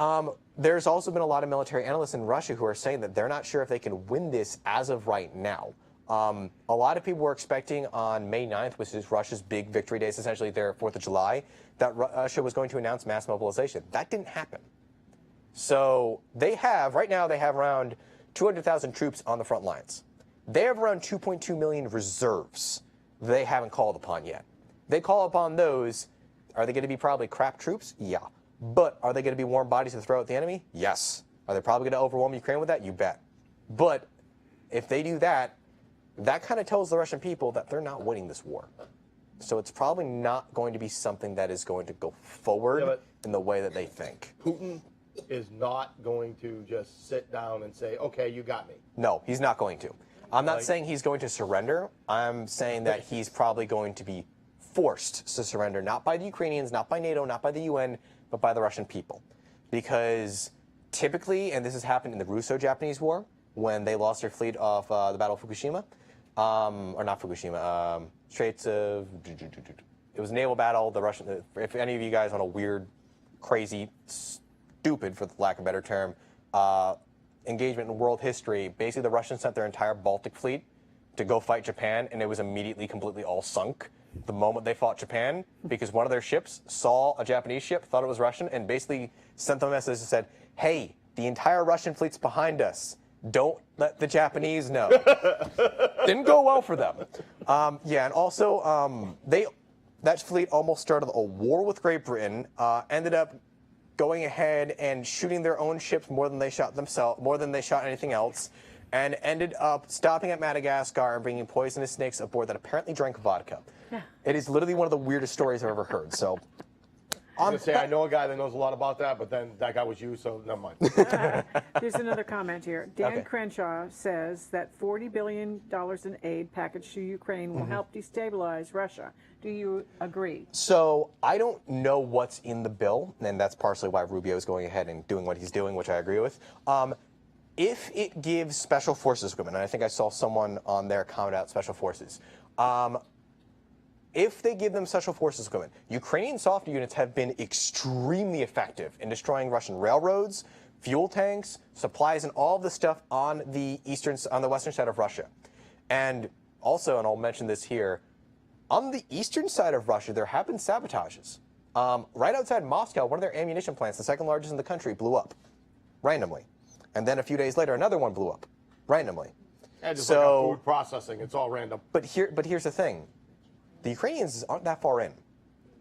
there's also been a lot of military analysts in Russia who are saying that they're not sure if they can win this as of right now. A lot of people were expecting on May 9th, which is Russia's big victory day, it's essentially their 4th of July, that Russia was going to announce mass mobilization. That didn't happen. So right now they have around 200,000 troops on the front lines. They have around 2.2 million reserves they haven't called upon yet. They call upon those. Are they going to be probably crap troops? Yeah. But are they going to be warm bodies to throw at the enemy? Yes. Are they probably going to overwhelm Ukraine with that? You bet. But if they do that, that kind of tells the Russian people that they're not winning this war. So it's probably not going to be something that is going to go forward in the way that they think. Putin is not going to just sit down and say, okay, you got me. No, he's not going to. I'm not saying he's going to surrender. I'm saying that he's probably going to be forced to surrender, not by the Ukrainians, not by NATO, not by the UN, but by the Russian people. Because typically, and this has happened in the Russo-Japanese War, when they lost their fleet off the Battle of Fukushima, or not Fukushima, Straits of... It was a naval battle. The Russian... If any of you guys want a weird, crazy, stupid, for the lack of a better term, engagement in world history, basically the Russians sent their entire Baltic fleet to go fight Japan, and it was immediately completely all sunk the moment they fought Japan, because one of their ships saw a Japanese ship, thought it was Russian, and basically sent them a message that said, hey, the entire Russian fleet's behind us. Don't let the Japanese know. Didn't go well for them. And also that fleet almost started a war with Great Britain, ended up going ahead and shooting their own ships more than they shot anything else, and ended up stopping at Madagascar and bringing poisonous snakes aboard that apparently drank vodka. Yeah. It is literally one of the weirdest stories I've ever heard. So, I know a guy that knows a lot about that, but then that guy was you, so never mind. There's another comment here. Dan Crenshaw says that $40 billion in aid package to Ukraine will help destabilize Russia. Do you agree? So I don't know what's in the bill, and that's partially why Rubio is going ahead and doing what he's doing, which I agree with. If it gives special forces equipment, and I think I saw someone on there comment out special forces, if they give them special forces equipment, Ukrainian soft units have been extremely effective in destroying Russian railroads, fuel tanks, supplies, and all of the stuff on the western side of Russia. And also, and I'll mention this here, on the eastern side of Russia, there have been sabotages. Right outside Moscow, one of their ammunition plants, the second largest in the country, blew up randomly. And then a few days later, another one blew up randomly. Yeah, just like our food processing, it's all random. But here's the thing. The Ukrainians aren't that far in.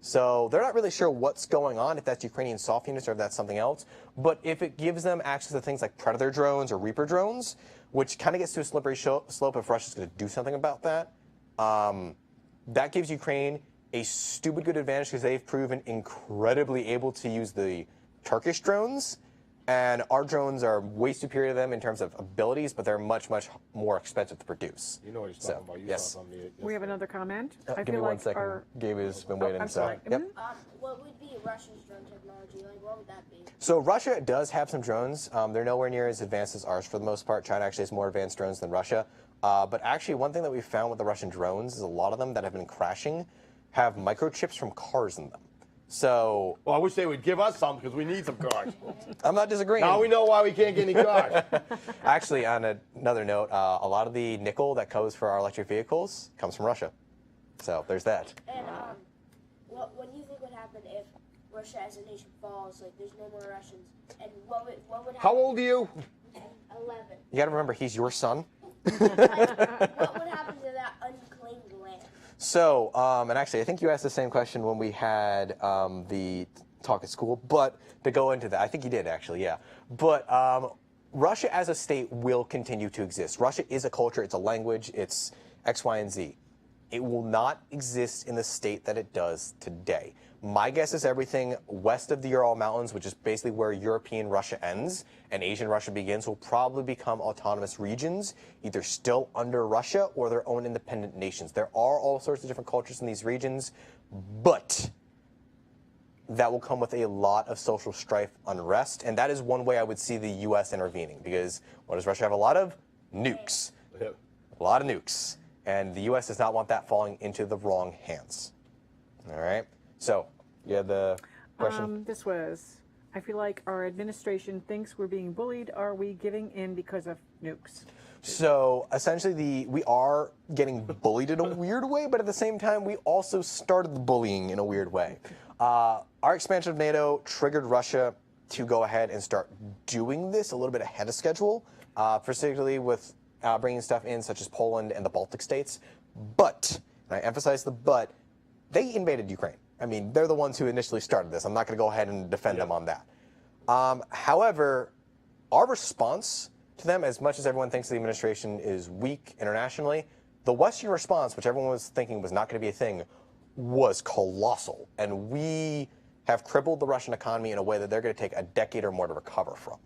So they're not really sure what's going on, if that's Ukrainian soft units or if that's something else. But if it gives them access to things like Predator drones or Reaper drones, which kind of gets to a slippery slope if Russia's going to do something about that, that gives Ukraine a stupid good advantage because they've proven incredibly able to use the Turkish drones. And our drones are way superior to them in terms of abilities, but they're much, much more expensive to produce. You know what he's talking about. You yes. saw something We have another comment. I Give me feel 1 like second. our- Gabe has been waiting. I'm sorry. Yep. What would be Russia's drone technology? Like, what would that be? So Russia does have some drones. They're nowhere near as advanced as ours for the most part. China actually has more advanced drones than Russia. But actually, one thing that we found with the Russian drones is a lot of them that have been crashing have microchips from cars in them. So, well, I wish they would give us some because we need some cars. I'm not disagreeing. Now we know why we can't get any cars. Actually, on another note, a lot of the nickel that goes for our electric vehicles comes from Russia. So there's that. And what do you think would happen if Russia as a nation falls? Like, there's no more Russians. And what would happen? How old are you? 11. You got to remember, he's your son. What would happen to that unclaimed land? So, and actually, I think you asked the same question when we had the talk at school, but to go into that, I think you did actually, yeah. But Russia as a state will continue to exist. Russia is a culture, it's a language, it's X, Y, and Z. It will not exist in the state that it does today. My guess is everything west of the Ural Mountains, which is basically where European Russia ends and Asian Russia begins, will probably become autonomous regions, either still under Russia or their own independent nations. There are all sorts of different cultures in these regions, but that will come with a lot of social strife, unrest, and that is one way I would see the U.S. intervening, because what does Russia have a lot of? Nukes. A lot of nukes. And the U.S. does not want that falling into the wrong hands. All right? So, you had the question? This was, I feel like our administration thinks we're being bullied. Are we giving in because of nukes? So, essentially, we are getting bullied in a weird way, but at the same time, we also started the bullying in a weird way. Our expansion of NATO triggered Russia to go ahead and start doing this a little bit ahead of schedule, particularly with bringing stuff in, such as Poland and the Baltic states. But, and I emphasize the but, they invaded Ukraine. I mean, they're the ones who initially started this. I'm not going to go ahead and defend them on that. However, our response to them, as much as everyone thinks the administration is weak internationally, the Western response, which everyone was thinking was not going to be a thing, was colossal. And we have crippled the Russian economy in a way that they're going to take a decade or more to recover from.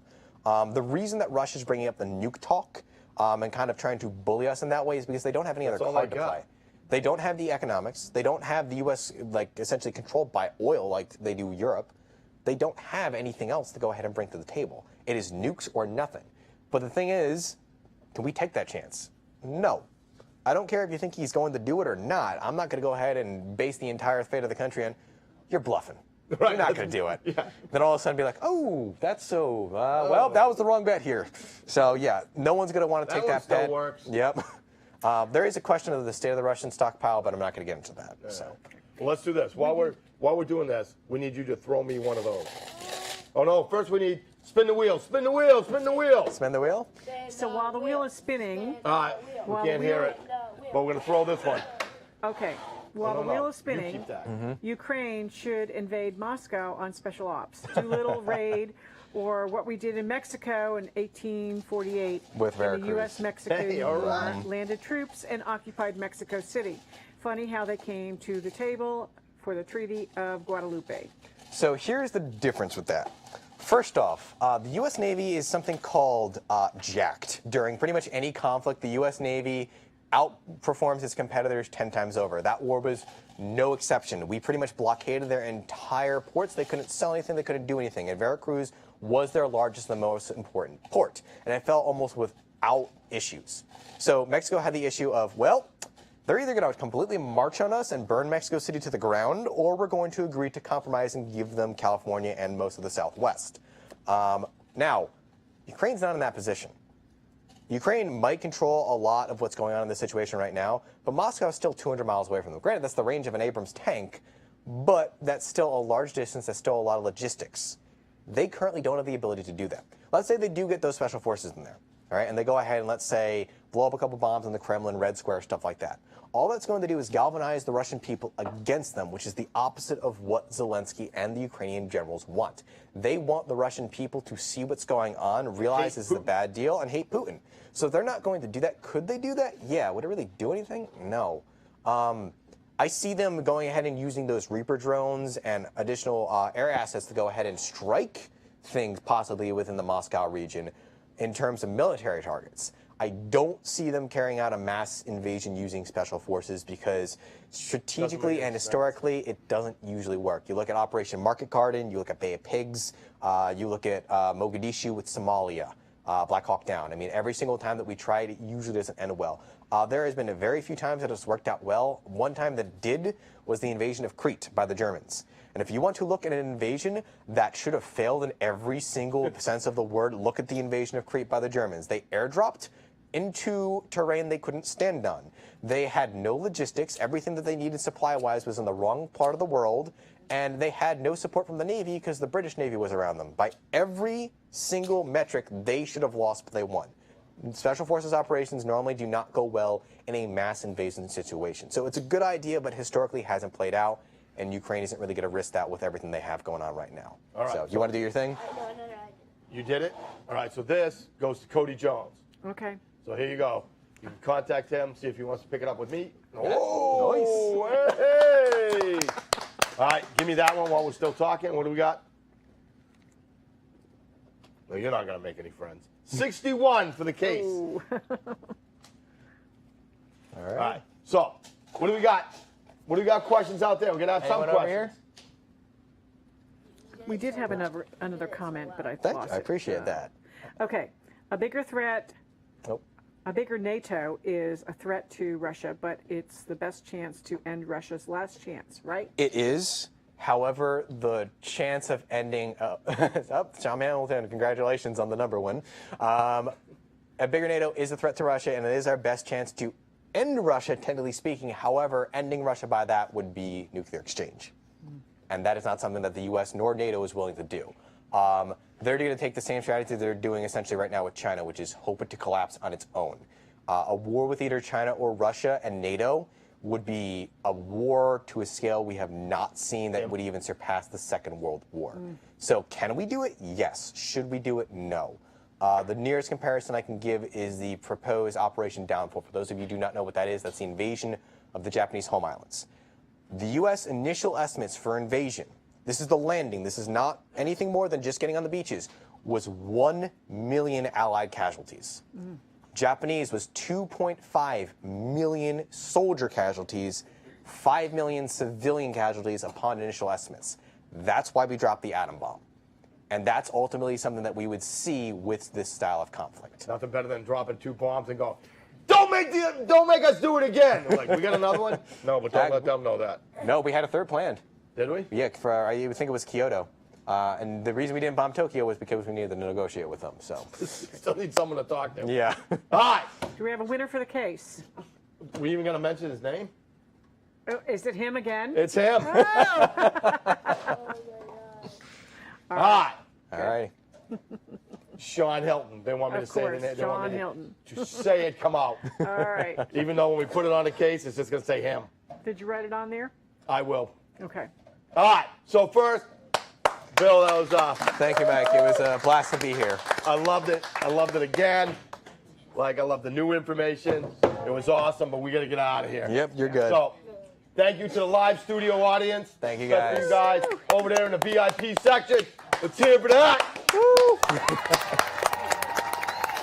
The reason that Russia's bringing up the nuke talk and kind of trying to bully us in that way is because they don't have any other card to play. They don't have the economics. They don't have the U.S. like essentially controlled by oil like they do Europe. They don't have anything else to go ahead and bring to the table. It is nukes or nothing. But the thing is, can we take that chance? No. I don't care if you think he's going to do it or not. I'm not going to go ahead and base the entire fate of the country on, you're bluffing. Right. You're not going to do it. Yeah. Then all of a sudden be like, oh, that's so, well, that was the wrong bet here. So, yeah, no one's going to want to take that bet. That one still works. Yep. There is a question of the state of the Russian stockpile, but I'm not going to get into that. So, well, let's do this. While we're doing this, we need you to throw me one of those. Oh no! First we need spin the wheel, spin the wheel, spin the wheel. Spin the wheel. So while the wheel is spinning, We can't hear it, but we're gonna throw this one. okay, while the wheel is You spinning, keep that. Ukraine should invade Moscow on special ops. Doolittle raid, or what we did in Mexico in 1848. With when the Veracruz. U.S.-Mexican Hey, all right. War landed troops and occupied Mexico City. Funny how they came to the table for the Treaty of Guadalupe. So here's the difference with that. First off, the U.S. Navy is something called jacked. During pretty much any conflict, the U.S. Navy outperforms its competitors 10 times over. That war was no exception. We pretty much blockaded their entire ports. They couldn't sell anything. They couldn't do anything. And Veracruz was their largest and most important port. And it fell almost without issues. So Mexico had the issue of, well, They're either going to completely march on us and burn Mexico City to the ground, or we're going to agree to compromise and give them California and most of the Southwest. Now, Ukraine's not in that position. Ukraine might control a lot of what's going on in this situation right now, but Moscow is still 200 miles away from them. Granted, that's the range of an Abrams tank, but that's still a large distance. That's still a lot of logistics. They currently don't have the ability to do that. Let's say they do get those special forces in there, all right, and they go ahead and, let's say, blow up a couple bombs in the Kremlin, Red Square, stuff like that. All that's going to do is galvanize the Russian people against them, which is the opposite of what Zelensky and the Ukrainian generals want. They want the Russian people to see what's going on, realize this is a bad deal, and hate Putin. So if they're not going to do that, could they do that? Yeah. Would it really do anything? No. I see them going ahead and using those Reaper drones and additional air assets to go ahead and strike things possibly within the Moscow region in terms of military targets. I don't see them carrying out a mass invasion using special forces because strategically and historically, it doesn't usually work. You look at Operation Market Garden, you look at Bay of Pigs, you look at Mogadishu with Somalia, Black Hawk Down. I mean, every single time that we tried, it usually doesn't end well. There has been a very few times that it's worked out well. One time that it did was the invasion of Crete by the Germans. And if you want to look at an invasion that should have failed in every single sense of the word, look at the invasion of Crete by the Germans. They airdropped into terrain they couldn't stand on. They had no logistics. Everything that they needed supply-wise was in the wrong part of the world, and they had no support from the Navy because the British Navy was around them. By every single metric, they should have lost, but they won. Special Forces operations normally do not go well in a mass invasion situation. So it's a good idea, but historically hasn't played out, and Ukraine isn't really going to risk that with everything they have going on right now. All right, so you want to do your thing? No, I did. You did it? All right, so this goes to Cody Jones. Okay. So here you go. You can contact him, see if he wants to pick it up with me. Oh, hey! All right, give me that one while we're still talking. What do we got? No, you're not going to make any friends. 61 for the case. Ooh. All All right, so what do we got? What do we got questions out there? We're going to have some Anyone over questions. here? We did have another comment, but I Thank lost you. I it. appreciate that. Okay. A bigger threat, Nope. a bigger NATO is a threat to Russia, but it's the best chance to end Russia's last chance, right? It is. However, the chance of ending John Hamilton, congratulations on the number one. A bigger NATO is a threat to Russia, and it is our best chance to end Russia, technically speaking. However, ending Russia by that would be nuclear exchange. And that is not something that the U.S. nor NATO is willing to do. They're going to take the same strategy they're doing essentially right now with China, which is hope it to collapse on its own. A war with either China or Russia and NATO would be a war to a scale we have not seen that would even surpass the Second World War. So can we do it? Yes. Should we do it? No. The nearest comparison I can give is the proposed Operation Downfall. For those of you who do not know what that is, that's the invasion of the Japanese home islands. The U.S. initial estimates for invasion, this is the landing, this is not anything more than just getting on the beaches, was 1 million Allied casualties. Japanese was 2.5 million soldier casualties, 5 million civilian casualties upon initial estimates. That's why we dropped the atom bomb. And that's ultimately something that we would see with this style of conflict. Nothing better than dropping 2 bombs and go, don't make us do it again. We're like, we got another one? No, but don't let them know that. No, we had a third planned. Did we? Yeah, I would think it was Kyoto. And the reason we didn't bomb Tokyo was because we needed to negotiate with them. So Still need someone to talk to. yeah. All right. Do we have a winner for the case? We even going to mention his name? Oh, is it him again? It's him. Oh my god. All right. All right. Sean Hilton. They want me Of to say course, the name. They want Sean me Hilton. to say it come out. All right. Even though when we put it on the case, it's just going to say him. Did you write it on there? I will. Okay. All right. So first, Bill, that was Thank you, Mike. It was a blast to be here. I loved it. I loved it again. Like, I love the new information. It was awesome, but we got to get out of here. Yep, you're good. So, thank you to the live studio audience. Thank you, Especially you guys. guys over there in the VIP section. Let's hear for that.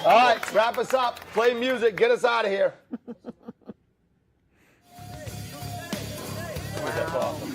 All right, wrap us up. Play music. Get us out of here. That's awesome.